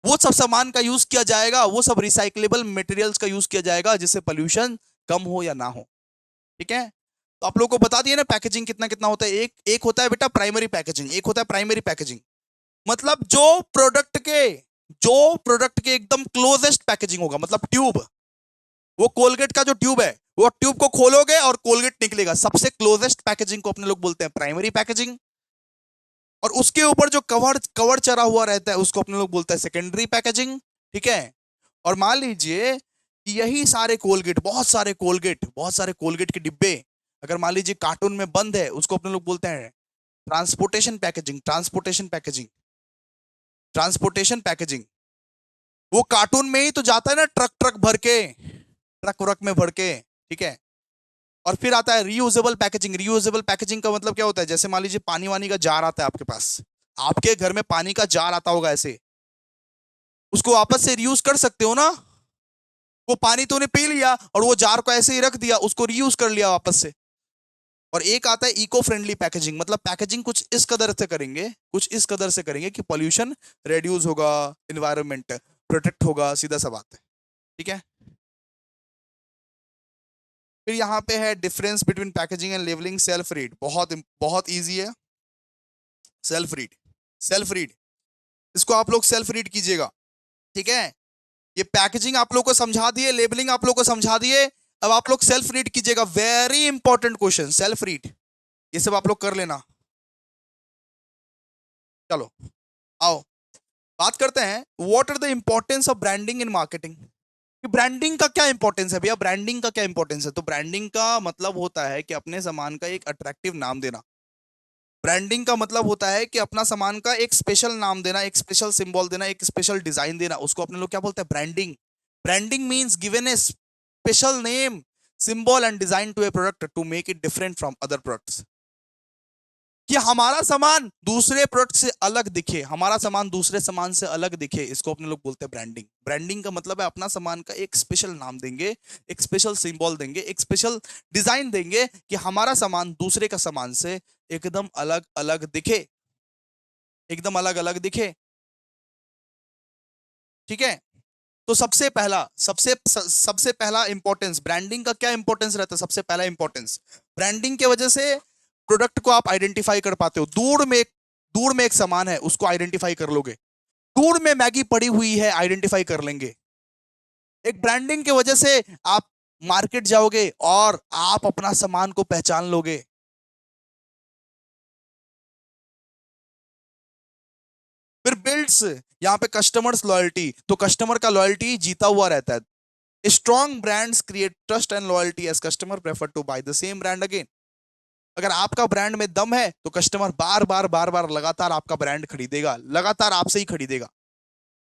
वो सब सामान का यूज किया जाएगा, वो सब रिसाइकलेबल मटेरियल्स का यूज किया जाएगा जिससे पोल्यूशन कम हो या ना हो, ठीक है। तो आप लोगों को बता दिए ना पैकेजिंग कितना कितना होता है। एक एक होता है बेटा प्राइमरी पैकेजिंग, एक होता है प्राइमरी पैकेजिंग, मतलब जो प्रोडक्ट के एकदम क्लोजेस्ट पैकेजिंग होगा, मतलब ट्यूब, वो कोलगेट का जो ट्यूब है, वो ट्यूब को खोलोगे और कोलगेट निकलेगा, सबसे क्लोजेस्ट पैकेजिंग को अपने लोग बोलते हैं प्राइमरी पैकेजिंग। और उसके ऊपर जो कवर कवर चढ़ा हुआ रहता है उसको अपने लोग बोलते हैं सेकेंडरी पैकेजिंग, ठीक है। और मान लीजिए कि यही सारे कोलगेट, बहुत सारे कोलगेट के डिब्बे अगर मान लीजिए कार्टून में बंद है, उसको अपने लोग बोलते हैं ट्रांसपोर्टेशन पैकेजिंग। ट्रांसपोर्टेशन पैकेजिंग, वो कार्टून में ही तो जाता है ना, ट्रक ट्रक भर के, ट्रक व्रक में भर के, ठीक है। और फिर आता है रीयूजेबल पैकेजिंग। रीयूजेबल पैकेजिंग का मतलब क्या होता है? जैसे मान लीजिए पानी वानी का जार आता है आपके पास, आपके घर में पानी का जार आता होगा ऐसे, उसको वापस से रीयूज कर सकते हो ना। वो पानी तो उन्हें पी लिया और वो जार को ऐसे ही रख दिया, उसको रीयूज कर लिया वापस से। और एक आता है इको फ्रेंडली पैकेजिंग, मतलब पैकेजिंग कुछ इस कदर से करेंगे, कुछ इस कदर से करेंगे कि पॉल्यूशन रिड्यूस होगा, इन्वायरमेंट प्रोटेक्ट होगा, सीधा सा बात है, ठीक है। फिर यहाँ पे है difference between packaging and labelling. Self read, बहुत बहुत इजी है। सेल्फ रीड, सेल्फ रीड, इसको आप लोग सेल्फ रीड कीजिएगा, ठीक है। ये पैकेजिंग आप लोग को समझा दिए, लेबलिंग आप लोग को समझा दिए, अब आप लोग सेल्फ रीड कीजिएगा। Very important question, self read, ये सब आप लोग कर लेना। चलो आओ बात करते हैं, what are the importance of branding in marketing. Branding का क्या इंपॉर्टेंस है भैया? ब्रांडिंग का क्या इंपॉर्टेंस है? तो ब्रांडिंग का मतलब होता है कि अपने सामान का एक अट्रैक्टिव नाम देना। ब्रांडिंग का मतलब होता है कि अपना सामान का एक स्पेशल नाम देना, एक स्पेशल सिंबल देना, एक स्पेशल डिजाइन देना, उसको अपने लोग क्या बोलते हैं? Branding. Branding means given a special name, symbol and design to a product to make it different from other products. कि हमारा सामान दूसरे प्रोडक्ट से अलग दिखे, हमारा सामान दूसरे सामान से अलग दिखे, इसको अपने लोग बोलते हैं ब्रांडिंग। ब्रांडिंग का मतलब है अपना सामान का एक स्पेशल नाम देंगे, एक स्पेशल सिंबल देंगे, एक स्पेशल डिजाइन देंगे कि हमारा सामान दूसरे का सामान से एकदम अलग अलग दिखे, एकदम अलग अलग दिखे। ठीक है, तो सबसे पहला इंपॉर्टेंस ब्रांडिंग का क्या इंपॉर्टेंस रहता है? सबसे पहला इंपॉर्टेंस, ब्रांडिंग के वजह से प्रोडक्ट को आप आइडेंटिफाई कर पाते हो। दूर में एक सामान है, उसको आइडेंटिफाई कर लोगे। दूर में मैगी पड़ी हुई है, आइडेंटिफाई कर लेंगे। एक ब्रांडिंग की वजह से आप मार्केट जाओगे और आप अपना सामान को पहचान लोगे। फिर बिल्ड्स यहां पे कस्टमर्स लॉयल्टी, तो कस्टमर का लॉयल्टी जीता हुआ रहता है। Strong brands create trust and loyalty as customer prefer to buy the same brand again. अगर आपका ब्रांड में दम है तो कस्टमर बार बार लगातार आपका ब्रांड खरीदेगा, लगातार आपसे ही खरीदेगा।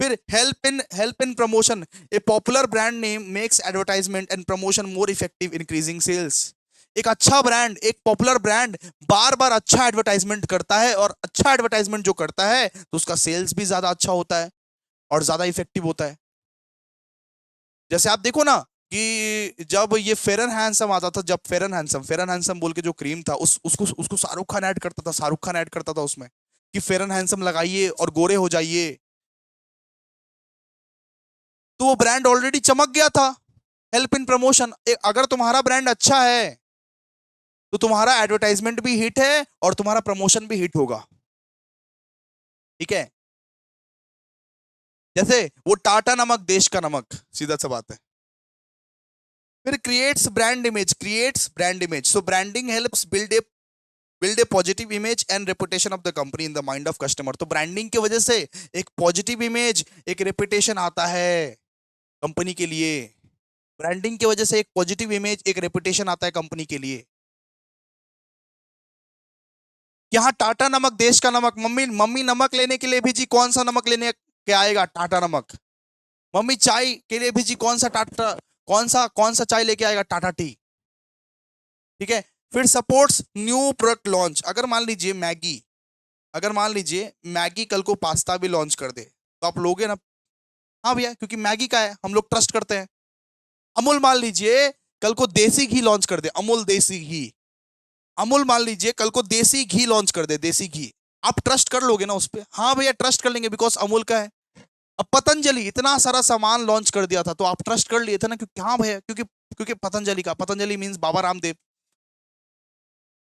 फिर help in promotion, a popular brand name makes advertisement and promotion more effective increasing sales. एक अच्छा ब्रांड, एक पॉपुलर ब्रांड बार बार अच्छा एडवर्टाइजमेंट करता है, और अच्छा एडवर्टाइजमेंट जो करता है तो उसका सेल्स भी ज्यादा अच्छा होता है और ज्यादा इफेक्टिव होता है। जैसे आप देखो ना कि जब ये फेयर एंड हैंडसम आता था, जब फेयर एंड हैंडसम बोल के जो क्रीम था, उसको उसको शाहरुख खान ऐड करता था, शाहरुख खान ऐड करता था उसमें कि फेयर एंड हैंडसम लगाइए और गोरे हो जाइए। तो वो ब्रांड ऑलरेडी चमक गया था। हेल्प इन प्रमोशन, अगर तुम्हारा ब्रांड अच्छा है तो तुम्हारा एडवर्टाइजमेंट भी हिट है और तुम्हारा प्रमोशन भी हिट होगा। ठीक है, जैसे वो टाटा नमक देश का नमक, सीधा सा बात है। फिर creates brand image, so branding helps build a positive image and reputation of the company in the mind of customer. तो ब्रांडिंग की वजह से एक पॉजिटिव इमेज, एक रेपुटेशन आता है कंपनी के लिए। ब्रांडिंग की वजह से एक पॉजिटिव इमेज, एक रेपुटेशन आता है कंपनी के लिए। यहाँ टाटा नमक देश का नमक, मम्मी मम्मी नमक लेने के लिए भेजी, कौन सा नमक लेने के आएगा? टाटा नमक। मम्मी चाय के लिए भेजी, कौन सा चाय लेके आएगा? टाटा टी। ठीक है, फिर सपोर्ट्स न्यू प्रोडक्ट लॉन्च। अगर मान लीजिए मैगी कल को पास्ता भी लॉन्च कर दे तो आप लोगे ना? हाँ भैया, क्योंकि मैगी का है, हम लोग ट्रस्ट करते हैं। अमूल मान लीजिए कल को देसी घी लॉन्च कर दे, अमूल देसी घी। अमूल मान लीजिए कल को देसी घी लॉन्च कर दे, देसी घी। आप ट्रस्ट कर लोगे ना उस पर? हाँ भैया, ट्रस्ट कर लेंगे, बिकॉज अमूल का है। अब पतंजलि इतना सारा सामान लॉन्च कर दिया था तो आप ट्रस्ट कर लिए थे ना, क्योंकि हाँ भैया, क्योंकि क्योंकि पतंजलि मींस बाबा रामदेव।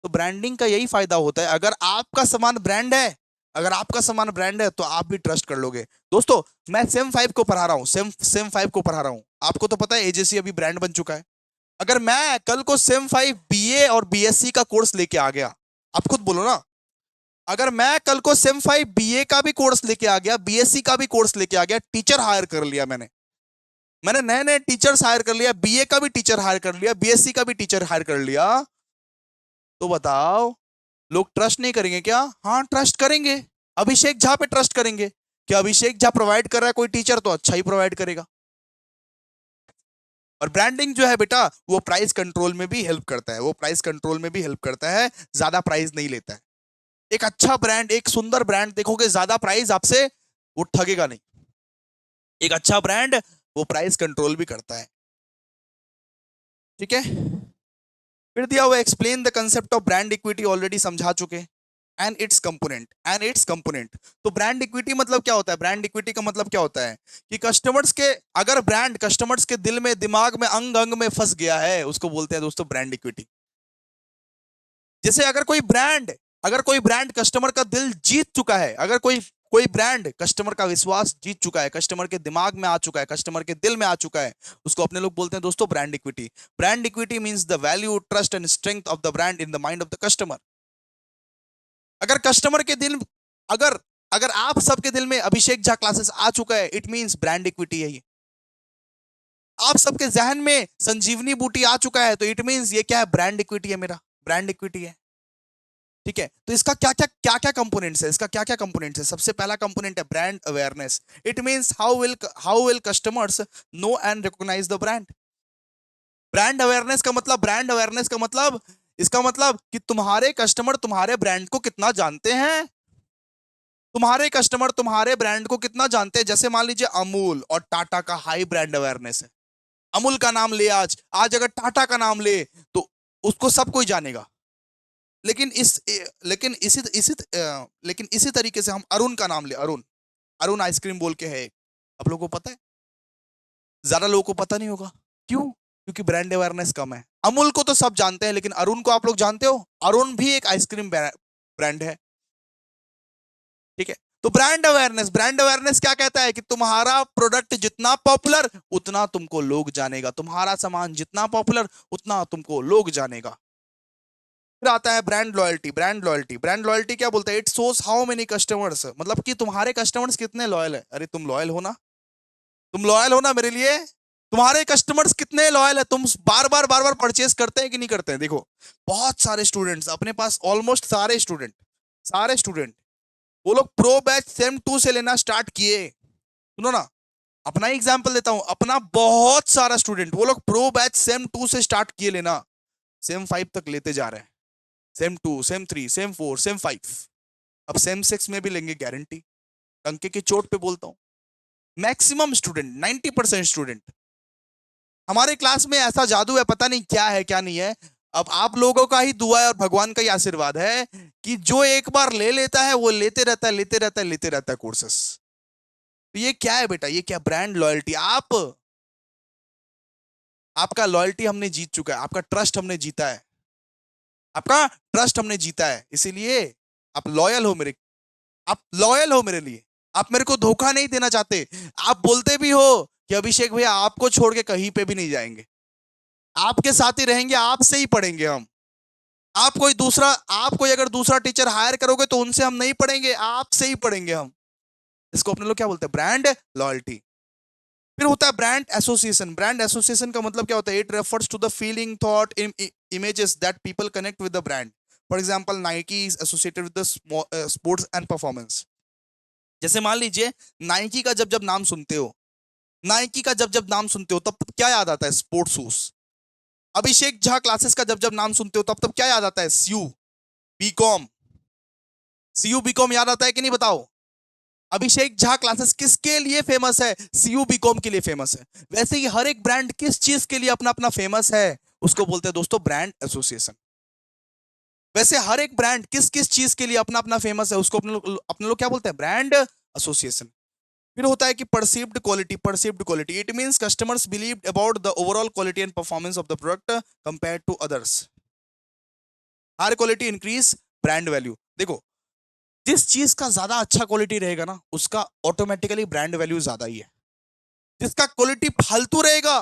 तो ब्रांडिंग का यही फायदा होता है, अगर आपका सामान ब्रांड है तो आप भी ट्रस्ट कर लोगे। दोस्तों, मैं सेम 5 को पढ़ा रहा हूँ, सेम 5 को पढ़ा रहा हूँ। आपको तो पता है एजेसी अभी ब्रांड बन चुका है। अगर मैं कल को सेम 5 बीए और बीएससी का कोर्स लेके आ गया, आप खुद बोलो ना, अगर मैं कल को सेम 5 बीए का भी कोर्स लेके आ गया, बीएससी का भी कोर्स लेके आ गया, टीचर हायर कर लिया मैंने, नए नए टीचर्स हायर कर लिया, बीए का भी टीचर हायर कर लिया, बीएससी का भी टीचर हायर कर लिया, तो बताओ लोग ट्रस्ट नहीं करेंगे क्या? हाँ, ट्रस्ट करेंगे। अभिषेक झा पे ट्रस्ट करेंगे कि अभिषेक झा प्रोवाइड कर रहा है कोई टीचर तो अच्छा ही प्रोवाइड करेगा। और ब्रांडिंग जो है बेटा, वो प्राइस कंट्रोल में भी हेल्प करता है, ज्यादा प्राइस नहीं लेता है। एक अच्छा ब्रांड, एक सुंदर ब्रांड देखोगे, ज्यादा प्राइस आपसे वो ठगेगा नहीं। एक अच्छा ब्रांड वो प्राइस कंट्रोल भी करता है। ठीक है, फिर दिया हुआ explain the concept of brand equity, already समझा चुके। एंड इट्स कंपोनेंट तो ब्रांड इक्विटी मतलब क्या होता है? ब्रांड इक्विटी का मतलब क्या होता है कि अगर ब्रांड कस्टमर्स के दिल में, दिमाग में, अंग अंग में फंस गया है, उसको बोलते हैं दोस्तों ब्रांड इक्विटी। जैसे अगर कोई ब्रांड कस्टमर का दिल जीत चुका है, अगर कोई कोई ब्रांड कस्टमर का विश्वास जीत चुका है, कस्टमर के दिमाग में आ चुका है, कस्टमर के दिल में आ चुका है, उसको अपने लोग बोलते हैं दोस्तों brand equity. Brand equity means the value, trust and strength of the brand in the mind of the customer. अगर कस्टमर के दिल अगर अगर आप सबके दिल में अभिषेक झा क्लासेस आ चुका है, इट मींस ब्रांड इक्विटी है ये। आप सबके जहन में संजीवनी बूटी आ चुका है तो इट मींस ये क्या है? ब्रांड इक्विटी है, मेरा ब्रांड इक्विटी है। ठीक है, तो इसका क्या क्या कंपोनेंट्स है? सबसे पहला कंपोनेंट है brand awareness. It means how will customers know and recognise the brand. Brand awareness का मतलब इसका मतलब कि तुम्हारे कस्टमर तुम्हारे ब्रांड को कितना जानते हैं, तुम्हारे कस्टमर तुम्हारे ब्रांड को कितना जानते हैं। जैसे मान लीजिए अमूल और टाटा का हाई ब्रांड अवेयरनेस है, अमूल का नाम ले आज आज अगर टाटा का नाम ले तो उसको सब कोई जानेगा। लेकिन लेकिन इसी तरीके से हम अरुण का नाम ले, अरुण अरुण आइसक्रीम बोल के है एक, आप लोगों को पता है, ज्यादा लोगों को पता नहीं होगा। क्यों? क्योंकि ब्रांड अवेयरनेस कम है। अमूल को तो सब जानते हैं, लेकिन अरुण को आप लोग जानते हो? अरुण भी एक आइसक्रीम ब्रांड है, ठीक है। तो ब्रांड अवेयरनेस क्या कहता है कि तुम्हारा प्रोडक्ट जितना पॉपुलर उतना तुमको लोग जानेगा, तुम्हारा सामान जितना पॉपुलर उतना तुमको लोग जानेगा। फिर आता है ब्रांड लॉयल्टी। ब्रांड लॉयल्टी क्या बोलता है? It shows how many customers, मतलब कि तुम्हारे कस्टमर्स कितने लॉयल है। अरे तुम लॉयल हो ना, तुम लॉयल हो ना मेरे लिए, तुम्हारे कस्टमर्स कितने लॉयल है, तुम बार बार परचेस करते हैं कि नहीं करते हैं। देखो बहुत सारे स्टूडेंट्स अपने पास, ऑलमोस्ट सारे स्टूडेंट वो लोग प्रो बैच सेम 2 से लेना स्टार्ट किए। सुनो ना, अपना ही एग्जांपल देता हूं, अपना बहुत सारा स्टूडेंट वो लोग प्रो बैच सेम 2 से स्टार्ट किए लेना, सेम 5 तक लेते जा रहे हैं, सेम 2 सेम 3 सेम 4 सेम 5, अब सेम 6 में भी लेंगे गारंटी, टंके की चोट पे बोलता हूं। मैक्सिमम स्टूडेंट 90% स्टूडेंट, हमारे क्लास में ऐसा जादू है, पता नहीं क्या है क्या नहीं है। अब आप लोगों का ही दुआ है और भगवान का ही आशीर्वाद है कि जो एक बार ले लेता है वो लेते रहता है कोर्सेस। तो ये क्या है बेटा, ये क्या ब्रांड लॉयल्टी। आपका लॉयल्टी हमने जीत चुका है, आपका ट्रस्ट हमने जीता है, आपका ट्रस्ट हमने जीता है, इसीलिए आप लॉयल हो मेरे, आप लॉयल हो मेरे लिए, आप मेरे को धोखा नहीं देना चाहते। आप बोलते भी हो कि अभिषेक भैया आपको छोड़ के कहीं पे भी नहीं जाएंगे, आपके साथ ही रहेंगे, आपसे ही पढ़ेंगे हम। आप कोई अगर दूसरा टीचर हायर करोगे तो उनसे हम नहीं पढ़ेंगे, आपसे ही पढ़ेंगे हम। इसको अपने लोग क्या बोलते हैं? Brand loyalty. फिर होता है ब्रांड एसोसिएशन। ब्रांड एसोसिएशन का मतलब क्या होता है? It refers to the feeling, thought, images that people connect with the brand. For example, Nike is associated with the sports and performance. जैसे मान लीजिए नाइकी का जब जब नाम सुनते हो, नाइकी का जब जब नाम सुनते हो तब क्या याद आता है? Sports shoes. Abhishek Jha classes का जब जब नाम सुनते हो तब क्या याद आता है? बीकॉम सीयू बीकॉम याद आता है कि नहीं, बताओ। अभिषेक झा क्लासेस किसके लिए फेमस है? सीयू बीकॉम के लिए फेमस है। वैसे ही हर एक ब्रांड किस चीज के लिए अपना अपना फेमस है? उसको बोलते हैं दोस्तों ब्रांड एसोसिएशन। वैसे हर एक ब्रांड किस किस चीज के लिए अपना अपना फेमस है, उसको अपने लोग क्या बोलते हैं? Brand association. फिर होता है कि perceived quality it means customers believe about the overall quality and performance of the product compared to others. Higher quality increase brand value. देखो जिस चीज का ज्यादा अच्छा क्वालिटी रहेगा ना उसका ऑटोमेटिकली ब्रांड वैल्यू ज्यादा ही है। जिसका क्वालिटी फालतू रहेगा,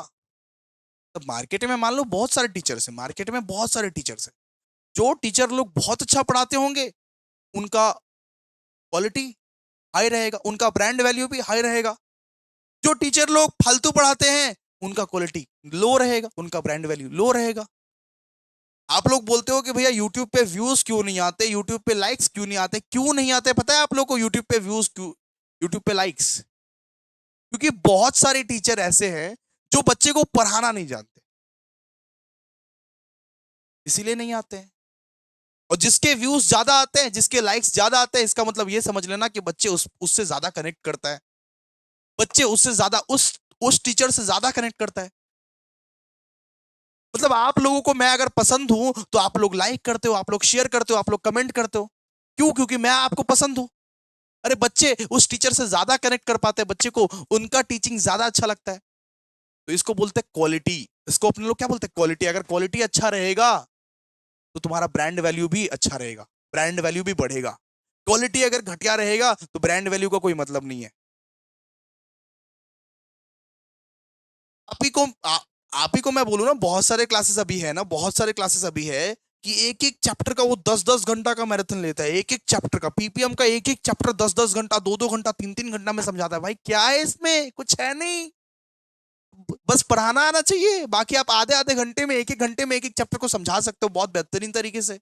तो मार्केट में मान लो बहुत सारे टीचर्स हैं, मार्केट में बहुत सारे टीचर्स हैं, जो टीचर लोग बहुत अच्छा पढ़ाते होंगे उनका क्वालिटी हाई रहेगा, उनका ब्रांड वैल्यू भी हाई रहेगा। जो टीचर लोग फालतू पढ़ाते हैं उनका क्वालिटी लो रहेगा, उनका ब्रांड वैल्यू लो रहेगा। आप लोग बोलते हो कि भैया यूट्यूब पे व्यूज क्यों नहीं आते, यूट्यूब पे लाइक्स क्यों नहीं आते? क्यों नहीं आते पता है आप लोग को? यूट्यूब पे व्यूज क्यों, यूट्यूब पे लाइक्स? क्योंकि बहुत सारे टीचर ऐसे हैं जो बच्चे को पढ़ाना नहीं जानते, इसीलिए नहीं आते हैं। और जिसके व्यूज ज्यादा आते हैं, जिसके लाइक्स ज्यादा आते हैं, इसका मतलब ये समझ लेना कि बच्चे उससे ज्यादा कनेक्ट करता है, बच्चे उससे ज्यादा उस टीचर से ज्यादा कनेक्ट करता है। मतलब आप लोगों को मैं अगर पसंद हूं तो आप लोग लाइक करते हो, आप लोग शेयर करते हो, आप लोग कमेंट करते हो। क्यों? क्योंकि मैं आपको पसंद हूं। अरे बच्चे उस टीचर से ज्यादा कनेक्ट कर पाते हैं, बच्चे को उनका टीचिंग ज्यादा अच्छा लगता है। तो इसको बोलते हैं क्वालिटी। इसको अपने लोग क्या बोलते हैं? क्वालिटी। अगर क्वालिटी अच्छा रहेगा तो तुम्हारा ब्रांड वैल्यू भी अच्छा रहेगा, ब्रांड वैल्यू भी बढ़ेगा। क्वालिटी अगर घटिया रहेगा तो ब्रांड वैल्यू का कोई मतलब नहीं है। आप ही को आप ही को मैं बोलूं ना, बहुत सारे क्लासेस अभी है ना, बहुत सारे क्लासेस अभी है कि एक एक चैप्टर का वो 10-10 घंटा का मैराथन लेता है। एक एक चैप्टर का, पीपीएम का एक एक चैप्टर 10-10 घंटा, 2-2 घंटा, 3-3 घंटा में समझाता है। भाई क्या है इसमें? कुछ है नहीं, बस पढ़ाना आना चाहिए। बाकी आप आधे आधे घंटे में, एक एक घंटे में एक एक चैप्टर को समझा सकते हो बहुत बेहतरीन तरीके से,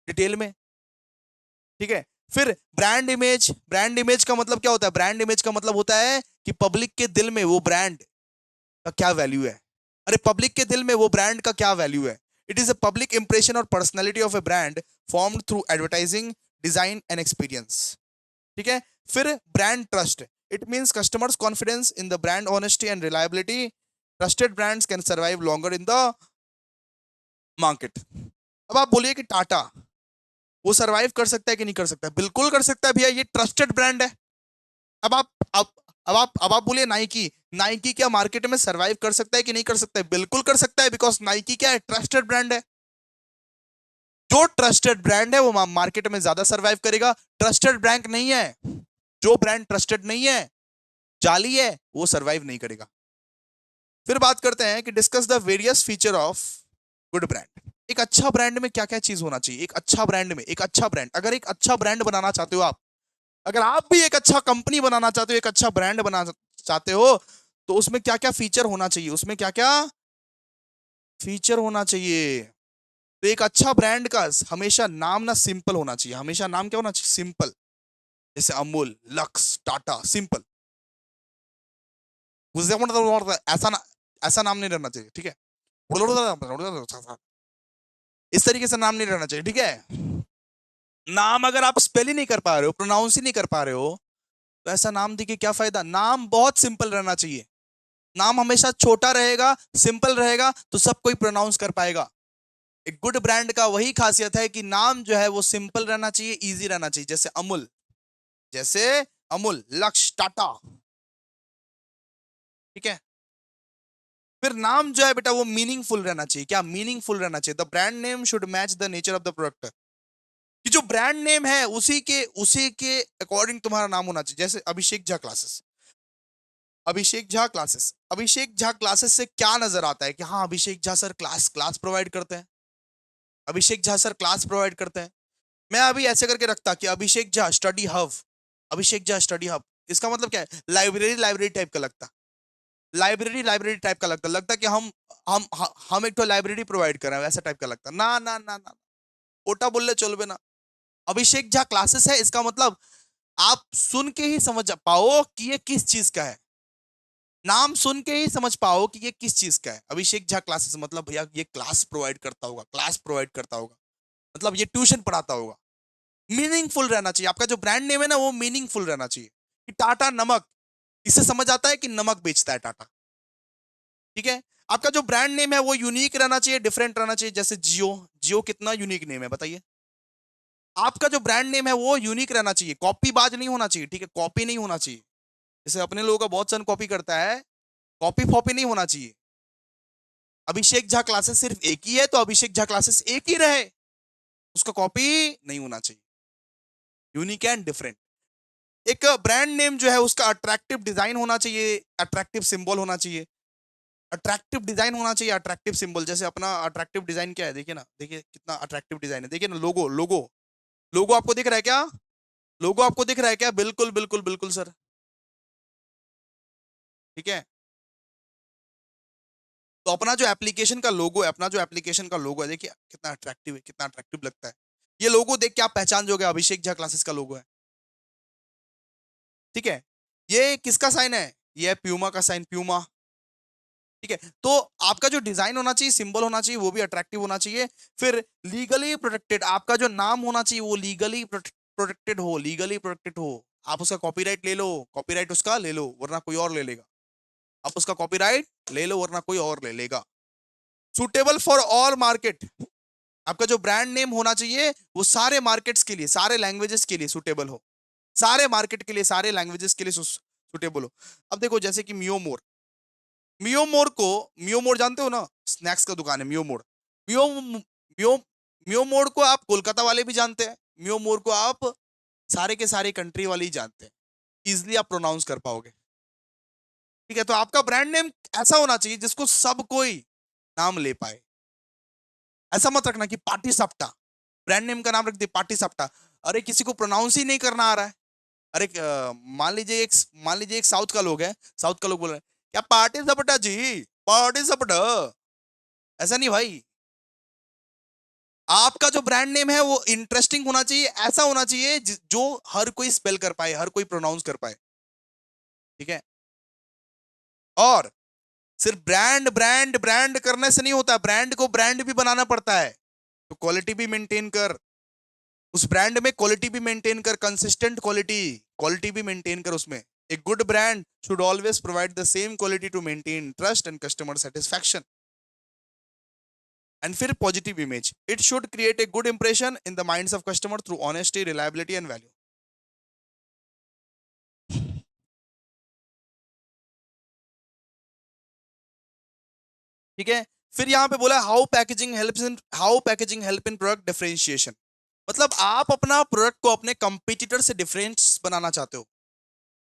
डिटेल में, ठीक है। फिर ब्रांड इमेज का मतलब क्या होता है? ब्रांड इमेज का मतलब होता है कि पब्लिक के दिल में वो ब्रांड का क्या वैल्यू है। अरे पब्लिक के दिल में वो ब्रांड का क्या वैल्यू है? It is a public impression और personality of a brand formed through advertising, design and experience. ठीक है, फिर brand trust, it means customers confidence in the brand honesty and reliability. Trusted brands can survive longer in the market. अब आप बोलिए कि टाटा वो survive कर सकता है कि नहीं कर सकता है? बिल्कुल कर सकता है भैया, ये ट्रस्टेड ब्रांड है। अब आप अब आप बोलिए नाइकी, नाइकी क्या मार्केट में सर्वाइव कर सकता है कि नहीं कर सकता है? बिल्कुल कर सकता है, बिकॉज नाइकी क्या है? ट्रस्टेड ब्रांड है। जो ट्रस्टेड ब्रांड है वो मार्केट में ज्यादा सर्वाइव करेगा। ट्रस्टेड ब्रांड नहीं है, जो ब्रांड ट्रस्टेड नहीं है, जाली है, वो सर्वाइव नहीं करेगा। फिर बात करते हैं कि discuss the various feature of good brand. एक अच्छा ब्रांड में क्या क्या चीज होना चाहिए? एक अच्छा ब्रांड में, एक अच्छा ब्रांड, अगर एक अच्छा ब्रांड बनाना चाहते हो आप, अगर आप भी एक अच्छा कंपनी बनाना चाहते हो, एक अच्छा ब्रांड बनाना चाहते हो, तो उसमें क्या क्या फीचर होना चाहिए? उसमें क्या क्या फीचर होना चाहिए? तो एक अच्छा ब्रांड का हमेशा नाम ना सिंपल होना चाहिए। हमेशा नाम क्या होना चाहिए? सिंपल। जैसे अमूल, लक्स, टाटा, सिंपल। ऐसा ना, ऐसा नाम नहीं रहना चाहिए, ठीक है? इस तरीके से नाम नहीं रहना चाहिए, ठीक है? नाम अगर आप स्पेल ही नहीं कर पा रहे हो, प्रोनाउंस ही नहीं कर पा रहे हो, तो ऐसा नाम देखिए क्या फायदा? नाम बहुत सिंपल रहना चाहिए। नाम हमेशा छोटा रहेगा, सिंपल रहेगा, तो सब कोई प्रोनाउंस कर पाएगा। एक गुड ब्रांड का वही खासियत है कि नाम जो है वो सिंपल रहना चाहिए, इजी रहना चाहिए। जैसे अमूल, जैसे अमूल, लक्ष्य, टाटा, ठीक है? फिर नाम जो है बेटा वो मीनिंगफुल रहना चाहिए। क्या मीनिंगफुल रहना चाहिए? The brand name should match the nature of the product. कि जो ब्रांड नेम है उसी के अकॉर्डिंग तुम्हारा नाम होना चाहिए। जैसे Abhishek Jha classes, Abhishek Jha classes, Abhishek Jha classes से क्या नजर आता है कि हाँ Abhishek Jha sir class class provide करते हैं, Abhishek Jha sir class provide करते हैं। मैं अभी ऐसे करके रखता कि Abhishek Jha study hub, Abhishek Jha study hub, इसका मतलब क्या है? लाइब्रेरी, लाइब्रेरी टाइप का लगता, लाइब्रेरी लाइब्रेरी टाइप का लगता, लगता कि हम एक तो लाइब्रेरी प्रोवाइड कर रहे हैं, वैसा टाइप का लगता। ना ना ना ना, ओटा बोलले चलबे ना। अभिषेक झा क्लासेस है, इसका मतलब आप सुन के ही समझ पाओ कि ये किस चीज का है। नाम सुन के ही समझ पाओ कि ये किस चीज का है। अभिषेक झा क्लासेस मतलब भैया ये क्लास प्रोवाइड करता होगा, क्लास प्रोवाइड करता होगा, मतलब ये ट्यूशन पढ़ाता होगा। मीनिंगफुल रहना चाहिए। आपका जो ब्रांड नेम है ना वो मीनिंगफुल रहना चाहिए। कि टाटा नमक, इससे समझ आता है कि नमक बेचता है टाटा, ठीक है? आपका जो ब्रांड नेम है वो यूनिक रहना चाहिए, डिफरेंट रहना चाहिए। जैसे जियो, जियो कितना यूनिक नेम है बताइए? आपका जो ब्रांड नेम है वो यूनिक रहना चाहिए, कॉपी बाज नहीं होना चाहिए, ठीक है? कॉपी नहीं होना चाहिए। जैसे अपने लोगों का बहुत सन कॉपी करता है, कॉपी फॉपी नहीं होना चाहिए। अभिषेक झा क्लासेस सिर्फ एक ही है तो अभिषेक झा क्लासेस एक ही रहे, उसका कॉपी नहीं होना चाहिए। Unique and different. एक ब्रांड नेम जो है उसका अट्रैक्टिव डिजाइन होना चाहिए, अट्रैक्टिव सिंबल होना चाहिए। अट्रैक्टिव डिजाइन होना चाहिए, अट्रैक्टिव सिंबल। जैसे अपना अट्रैक्टिव डिजाइन क्या है? देखिए ना, देखिए कितना अट्रैक्टिव डिजाइन है। देखिए ना, लोगो, लोगो, लोगो आपको दिख रहा है क्या? लोगो आपको दिख रहा है क्या? बिल्कुल बिल्कुल बिल्कुल सर, ठीक है? तो अपना जो एप्लीकेशन का लोगो है, अपना जो एप्लीकेशन का लोगो है, देखिए कितना अट्रैक्टिव है, कितना अट्रैक्टिव लगता है। ये लोगो देख के आप पहचान जाओगे अभिषेक झा क्लासेस का लोगो है, ठीक है? ये किसका साइन है? ये है प्यूमा का साइन, प्यूमा, ठीक है? तो आपका जो डिजाइन होना चाहिए, सिंबल होना चाहिए, वो भी अट्रैक्टिव होना चाहिए। फिर लीगली प्रोटेक्टेड, आपका जो नाम होना चाहिए वो लीगली प्रोटेक्टेड हो, लीगली प्रोटेक्टेड हो। आप उसका कॉपीराइट ले लो, कॉपीराइट उसका ले लो, वरना कोई और ले लेगा। आप उसका कॉपीराइट ले लो वरना कोई और ले लेगा। सुटेबल फॉर ऑल मार्केट, आपका जो ब्रांड नेम होना चाहिए वो सारे मार्केट्स के लिए, सारे लैंग्वेजेस के लिए सुटेबल हो, सारे मार्केट के लिए, सारे लैंग्वेजेस के लिए सुटेबल हो। अब देखो जैसे कि मियोमोर, मियोमोर को, मियोमोर जानते हो ना, स्नैक्स का दुकान है मियोमोर। मियो मियो मियोमोर को आप कोलकाता वाले भी जानते हैं, मियोमोर को आप सारे के सारे कंट्री वाले ही जानते हैं, इजिली आप प्रोनाउंस कर पाओगे, ठीक है? तो आपका ब्रांड नेम ऐसा होना चाहिए जिसको सब कोई नाम ले पाए। ऐसा मत रखना कि पार्टी सप्टा, ब्रांड नेम का नाम रख दे पार्टी सप्टा, अरे किसी को प्रोनाउंस ही नहीं करना आ रहा है। अरे मान लीजिए एक साउथ का लोग है, साउथ का लोग बोल रहे हैं क्या पार्टी सप्टा जी, पार्टी सप्टा, ऐसा नहीं भाई। आपका जो ब्रांड नेम है वो इंटरेस्टिंग होना चाहिए, ऐसा होना चाहिए जो हर कोई स्पेल कर पाए, हर कोई प्रोनाउंस कर पाए, ठीक है? और सिर्फ ब्रांड ब्रांड ब्रांड करने से नहीं होता, ब्रांड को ब्रांड भी बनाना पड़ता है। तो क्वालिटी भी मेंटेन कर, उस ब्रांड में क्वालिटी भी मेंटेन कर, कंसिस्टेंट क्वालिटी, क्वालिटी भी मेंटेन कर उसमें। A good brand should always provide the same quality to maintain trust and customer satisfaction. And फिर positive image. It should create a good impression in the minds of customer through honesty, reliability and value. ठीक है। फिर यहाँ पे बोला how packaging help in product differentiation. मतलब आप अपना प्रोडक्ट को अपने कंपटीटर से डिफरेंस बनाना चाहते हो।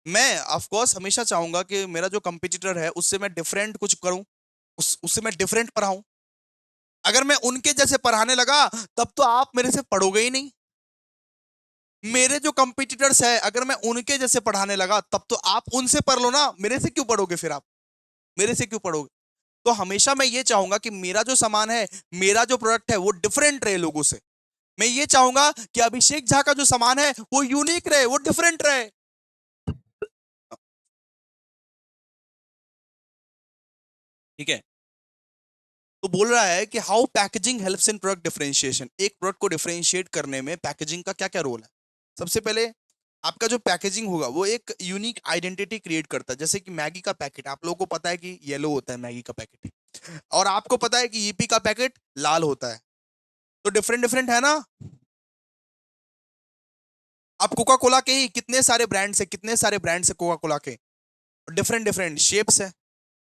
मैं ऑफ कोर्स हमेशा चाहूंगा कि मेरा जो कंपटीटर है उससे मैं डिफरेंट कुछ करूं, उससे मैं डिफरेंट पढ़ाऊं। अगर मैं उनके जैसे पढ़ाने लगा तब तो आप मेरे से पढ़ोगे ही नहीं। मेरे जो कंपटीटर्स है अगर मैं उनके जैसे पढ़ाने लगा तब तो आप उनसे पढ़ लो ना, मेरे से क्यों पढ़ोगे? फिर आप मेरे से क्यों पढ़ोगे? तो हमेशा मैं ये चाहूंगा कि मेरा जो सामान है, मेरा जो प्रोडक्ट है वो डिफरेंट रहे लोगों से। मैं ये चाहूंगा कि अभिषेक झा का जो सामान है वो यूनिक रहे, वो डिफरेंट रहे। ठीक है। तो बोल रहा है कि how packaging helps in product differentiation. एक प्रोडक्ट को डिफरेंशिएट करने में पैकेजिंग का क्या क्या रोल है। सबसे पहले आपका जो पैकेजिंग होगा वो एक यूनिक आइडेंटिटी क्रिएट करता है। जैसे कि मैगी का पैकेट, आप लोगों को पता है कि येलो होता है मैगी का पैकेट, और आपको पता है कि ईपी का पैकेट लाल होता है, तो डिफरेंट डिफरेंट है ना। आप कोका कोला के ही कितने सारे ब्रांड्स है, कितने सारे ब्रांड्स है कोका कोला के, डिफरेंट डिफरेंट शेप्स है।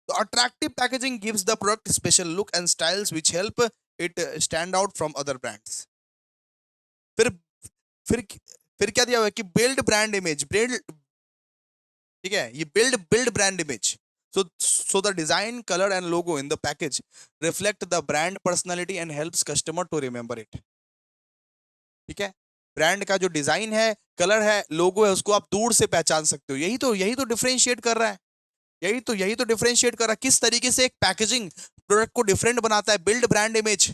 तो attractive packaging gives the product special look and styles which help it stand out from other brands. फिर फिर फिर क्या दिया हुआ है कि बिल्ड ब्रांड इमेज, बिल्ड, ठीक है, ये build brand image. So the design, color and logo in the package reflect the brand personality and helps customer to remember it. ठीक है। ब्रांड का जो डिजाइन है, कलर है, लोगो है, उसको आप दूर से पहचान सकते हो। यही तो डिफरेंशिएट कर रहा है, यही तो डिफरेंशिएट कर रहा है। किस तरीके से एक पैकेजिंग प्रोडक्ट को डिफरेंट बनाता है, बिल्ड ब्रांड इमेज।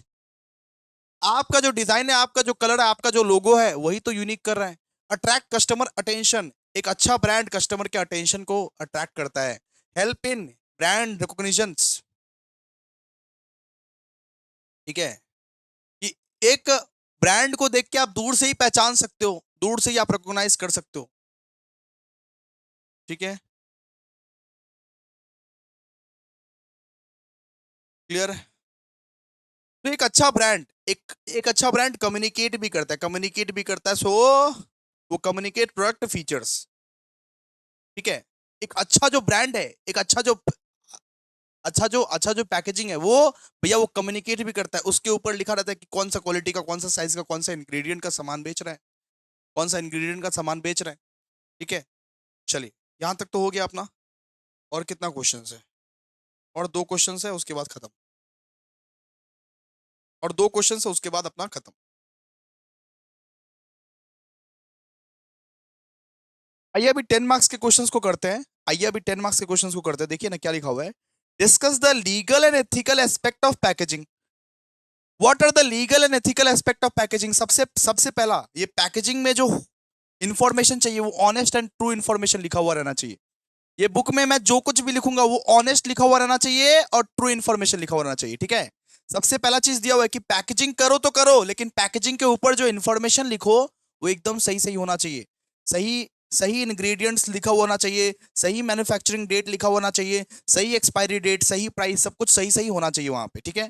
आपका जो डिजाइन है, आपका जो कलर है, आपका जो लोगो है, वही तो यूनिक कर रहा है। अट्रैक्ट कस्टमर अटेंशन, एक अच्छा ब्रांड कस्टमर के अटेंशन को अट्रैक्ट करता है। हेल्प इन ब्रांड रिकॉग्निशन, ठीक है, कि एक ब्रांड को देख के आप दूर से ही पहचान सकते हो, दूर से ही आप रिकॉग्नाइज कर सकते हो। ठीक है, क्लियर है। तो एक अच्छा ब्रांड, एक अच्छा ब्रांड कम्युनिकेट भी करता है, सो वो कम्युनिकेट प्रोडक्ट फीचर्स। ठीक है। एक अच्छा जो ब्रांड है, एक अच्छा जो पैकेजिंग है वो, भैया वो कम्युनिकेट भी करता है। उसके ऊपर लिखा रहता है कि कौन सा क्वालिटी का, कौन सा साइज का, कौन सा इंग्रेडिएंट का सामान बेच रहा है, कौन सा इंग्रेडिएंट का सामान बेच रहा है। ठीक है। चलिए, यहां तक तो हो गया अपना। और कितना क्वेश्चन है? और दो क्वेश्चन है, उसके बाद खत्म। और दो क्वेश्चन है, उसके बाद अपना खत्म। आइए अभी 10 मार्क्स के क्वेश्चंस को करते हैं। देखिए ना क्या लिखा हुआ है। Discuss the legal and ethical aspect of packaging. What are the legal and ethical aspect of packaging. सबसे सबसे पहला, ये पैकेजिंग में जो इंफॉर्मेशन चाहिए वो ऑनेस्ट एंड ट्रू इंफॉर्मेशन लिखा हुआ रहना चाहिए। ये बुक में मैं जो कुछ भी लिखूंगा वो ऑनेस्ट लिखा हुआ रहना चाहिए और ट्रू इंफॉर्मेशन लिखा हुआ रहना चाहिए। ठीक है। सबसे पहला चीज दिया हुआ है कि पैकेजिंग करो तो करो, लेकिन पैकेजिंग के ऊपर जो इंफॉर्मेशन लिखो वो एकदम सही सही होना चाहिए। सही सही इंग्रेडिएंट्स लिखा हुआ होना चाहिए, सही मैन्युफैक्चरिंग डेट लिखा हुआ होना चाहिए, सही एक्सपायरी डेट, सही प्राइस, सब कुछ सही सही होना चाहिए वहां पे। ठीक है।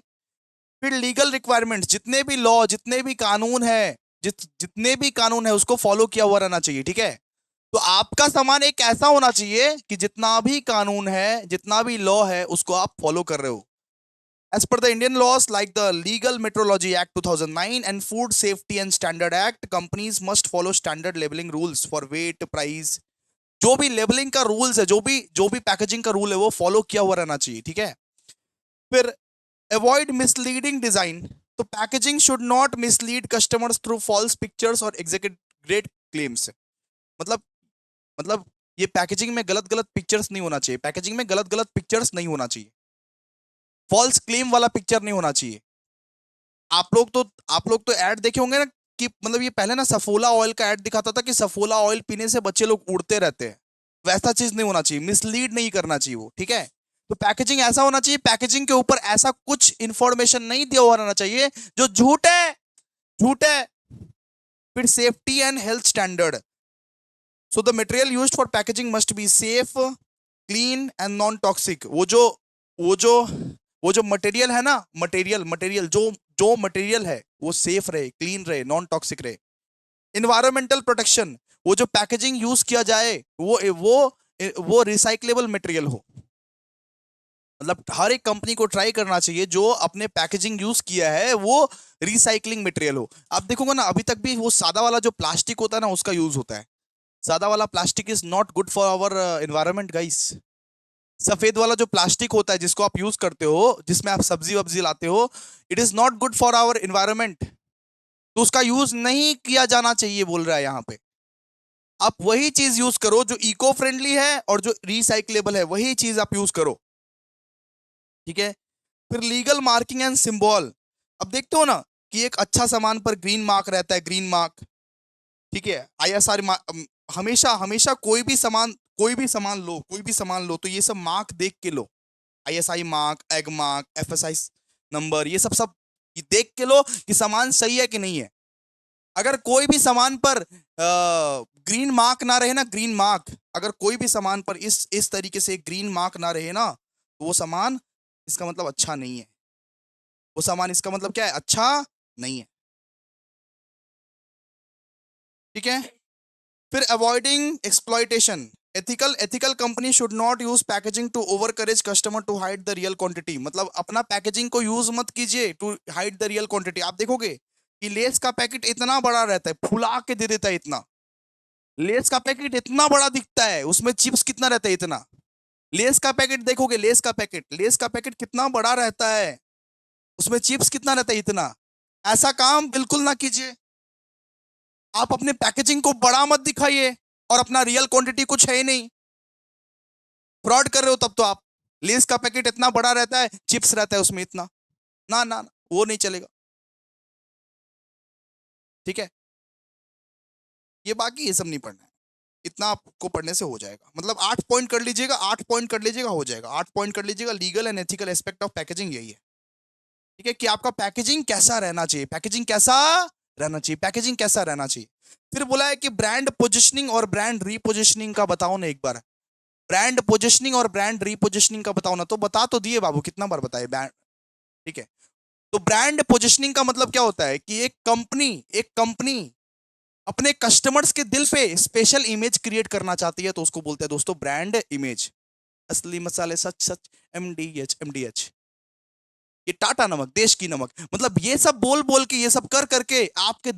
फिर लीगल रिक्वायरमेंट्स, जितने भी लॉ, जितने भी कानून है, जितने भी कानून है उसको फॉलो किया हुआ रहना चाहिए। ठीक है। तो आपका सामान एक ऐसा होना चाहिए कि जितना भी कानून है, जितना भी लॉ है, उसको आप फॉलो कर रहे हो। As per the Indian laws like the Legal Metrology Act 2009 and Food Safety and Standard Act, companies must follow standard labeling rules for weight, price। जो भी लेबलिंग का रूल्स है, जो भी पैकेजिंग का रूल है वो फॉलो किया हुआ रहना चाहिए। ठीक है। फिर अवॉइड मिसलीडिंग डिजाइन। तो packaging should not mislead customers through false pictures और एग्जैगरेटेड क्लेम्स। मतलब मतलब ये पैकेजिंग में गलत गलत पिक्चर्स नहीं होना चाहिए, पैकेजिंग में गलत गलत पिक्चर्स नहीं होना चाहिए, फॉल्स क्लेम वाला पिक्चर नहीं होना चाहिए। आप लोग तो ऐड देखे होंगे ना कि मतलब ये पहले ना सफोला ऑयल का ऐड दिखाता था कि सफोला ऑयल पीने से बच्चे लोग उड़ते रहते हैं। वैसा चीज नहीं होना चाहिए, मिसलीड नहीं करना चाहिए वो। ठीक है। तो पैकेजिंग ऐसा होना चाहिए, पैकेजिंग के ऊपर ऐसा कुछ इंफॉर्मेशन नहीं दिया हुआ रहना चाहिए जो झूठ है, झूठ है। फिर safety and health standard. So the material used for packaging must be safe, clean and non toxic. वो जो वो जो मटेरियल है ना, मटेरियल जो जो मटेरियल है वो सेफ रहे, क्लीन रहे, नॉन टॉक्सिक रहे। इन्वायरमेंटल प्रोटेक्शन, वो जो पैकेजिंग यूज किया जाए वो रिसाइक्लेबल मटेरियल हो। मतलब हर एक कंपनी को ट्राई करना चाहिए जो अपने पैकेजिंग यूज किया है वो रिसाइकलिंग मटेरियल हो। आप देखोगे ना, अभी तक भी वो सादा वाला जो प्लास्टिक होता है ना उसका यूज होता है। सादा वाला plastic is not good for our environment guys. सफेद वाला जो प्लास्टिक होता है जिसको आप यूज करते हो, जिसमें आप सब्जी वब्जी लाते हो, it is not good for our environment. तो उसका यूज नहीं किया जाना चाहिए बोल रहा है यहाँ पे। आप वही चीज यूज करो जो इको फ्रेंडली है और जो रिसाइक्लेबल है, वही चीज आप यूज करो, ठीक है। फिर लीगल मार्किंग एंड सिंबल। अब देखते हो ना कि एक अच्छा सामान पर ग्रीन मार्क रहता है, ग्रीन मार्क, ठीक है। आईएसआर हमेशा हमेशा कोई भी सामान लो तो ये सब मार्क देख के लो। ISI mark, Agmark, FSI number, ये सब सब ये देख के लो कि सामान सही है कि नहीं है। अगर कोई भी सामान पर ग्रीन मार्क ना रहे ना, ग्रीन मार्क, अगर कोई भी सामान पर इस तरीके से ग्रीन मार्क ना रहे ना, तो वो सामान इसका मतलब अच्छा नहीं है। वो सामान इसका मतलब क्या है? अच्छा नहीं है, ठीक है। फिर avoiding exploitation. Ethical company should not use packaging to overcharge customer to hide the real quantity. मतलब अपना पैकेजिंग को यूज मत कीजिए to hide the real quantity. आप देखोगे कि लेस का पैकेट इतना बड़ा रहता है, फुला के दे देता है इतना। लेस का पैकेट इतना बड़ा दिखता है, उसमें चिप्स कितना रहता है? इतना। लेस का पैकेट देखोगे, लेस का पैकेट कितना बड़ा रहता है, उसमें चिप्स कितना रहता है? इतना। ऐसा काम बिल्कुल ना कीजिए। आप अपने पैकेजिंग को बड़ा मत दिखाइए और अपना रियल क्वांटिटी कुछ है ही नहीं। फ्रॉड कर रहे हो तब तो आप। लेस का पैकेट इतना बड़ा रहता है, चिप्स रहता है उसमें इतना। ना ना ना, वो नहीं चलेगा, ठीक है। ये बाकी ये सब नहीं पढ़ना है, इतना आपको पढ़ने से हो जाएगा। मतलब 8 पॉइंट कर लीजिएगा, 8 पॉइंट कर लीजिएगा, हो जाएगा। 8 पॉइंट कर लीजिएगा। Legal and ethical aspect of packaging यही है, ठीक है, कि आपका पैकेजिंग कैसा रहना चाहिए, पैकेजिंग कैसा रहना चाहिए, पैकेजिंग कैसा रहना चाहिए। फिर बोला है कि ब्रांड पोजिशनिंग और ब्रांड रीपोजिशनिंग का बताओ ना एक बार। ब्रांड पोजिशनिंग और ब्रांड रीपोजिशनिंग का बताओ ना। तो बता तो दिए बाबू, कितना बार बताए ब्रांड, ठीक है। तो ब्रांड पोजिशनिंग का मतलब क्या होता है कि एक कंपनी अपने कस्टमर्स के दिल पे स्पेशल इमेज क्रिएट करना चाहती है, तो उसको बोलते हैं दोस्तों ब्रांड इमेज। असली मसाले सच सच, एमडीएच एमडीएच। ये टाटा नमक, देश की नमक। मतलब ये सब बोल बोल के, ये सब कर करके आपके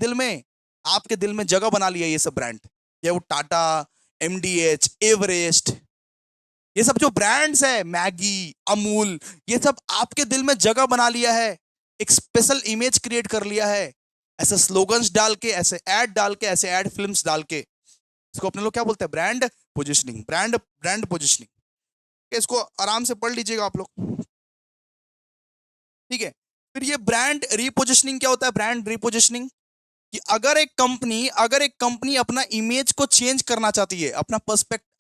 दिल में जगह बना लिया ये सब ब्रांड। ये वो टाटा, एमडीएच, एवरेस्ट, ये सब जो ब्रांड्स है, मैगी, अमूल, ये सब आपके दिल में जगह बना लिया है, एक स्पेशल इमेज क्रिएट कर लिया है। ऐसे स्लोगन्स डाल के, ऐसे ऐड डाल के, ऐसे ऐड फिल्म्स डाल के, इसको अपने लोग क्या बोलते हैं? Brand positioning, brand brand positioning. इसको आराम से पढ़ लीजिएगा आप लोग, ठीक है। फिर ये ब्रांड रीपोजिशनिंग क्या होता है? ब्रांड रीपोजिशनिंग कि अगर एक कंपनी अपना इमेज को चेंज करना चाहती है,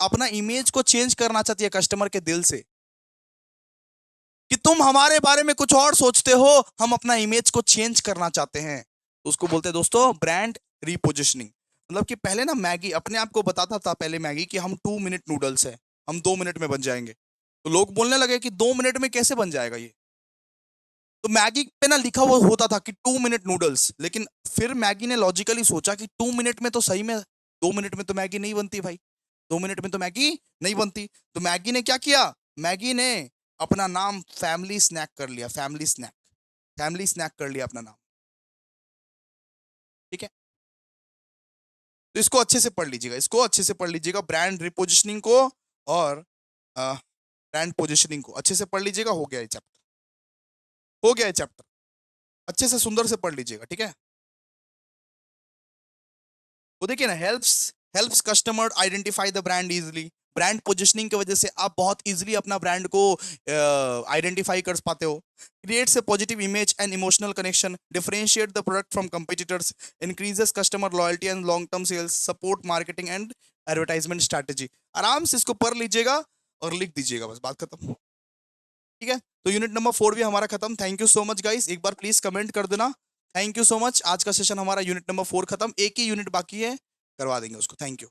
अपना इमेज को चेंज करना चाहती है कस्टमर के दिल से, कि तुम हमारे बारे में कुछ और सोचते हो, हम अपना इमेज को चेंज करना चाहते हैं, तो उसको बोलते हैं दोस्तों ब्रांड रीपोजिशनिंग। मतलब कि पहले ना मैगी अपने आप को बताता था, पहले मैगी कि हम 2 मिनट नूडल्स है, हम 2 मिनट में बन जाएंगे। तो लोग बोलने लगे कि 2 मिनट में कैसे बन जाएगा ये। तो मैगी पे ना लिखा हुआ होता था कि 2 मिनट नूडल्स, लेकिन फिर मैगी ने लॉजिकली सोचा कि 2 मिनट में तो सही में 2 मिनट में तो मैगी नहीं बनती भाई, 2 मिनट में तो मैगी नहीं बनती। तो मैगी ने क्या किया? मैगी ने अपना नाम फैमिली स्नैक कर लिया, फैमिली स्नैक कर लिया अपना नाम, ठीक है। तो इसको अच्छे से पढ़ लीजिएगा, इसको अच्छे से पढ़ लीजिएगा, ब्रांड रिपोजिशनिंग को और ब्रांड पोजिशनिंग को अच्छे से पढ़ लीजिएगा। हो गया ये चैप्टर, हो गया ये चैप्टर, अच्छे से सुंदर से पढ़ लीजिएगा, ठीक है। वो देखिए ना, helps helps customer identify the brand easily. Brand positioning की वजह से आप बहुत इजीली अपना ब्रांड को आइडेंटिफाई कर पाते हो। Creates a positive image and emotional connection, differentiate the product from competitors, increases customer loyalty and long term sales, support marketing and advertisement strategy. आराम से इसको पढ़ लीजिएगा और लिख दीजिएगा, बस बात खत्म। ठीक है, तो यूनिट नंबर 4 भी हमारा खत्म। Thank you so much guys, एक बार प्लीज कमेंट कर देना। थैंक यू सो मच, आज का सेशन हमारा यूनिट नंबर 4 खत्म, एक ही यूनिट बाकी है, करवा देंगे उसको। Thank you.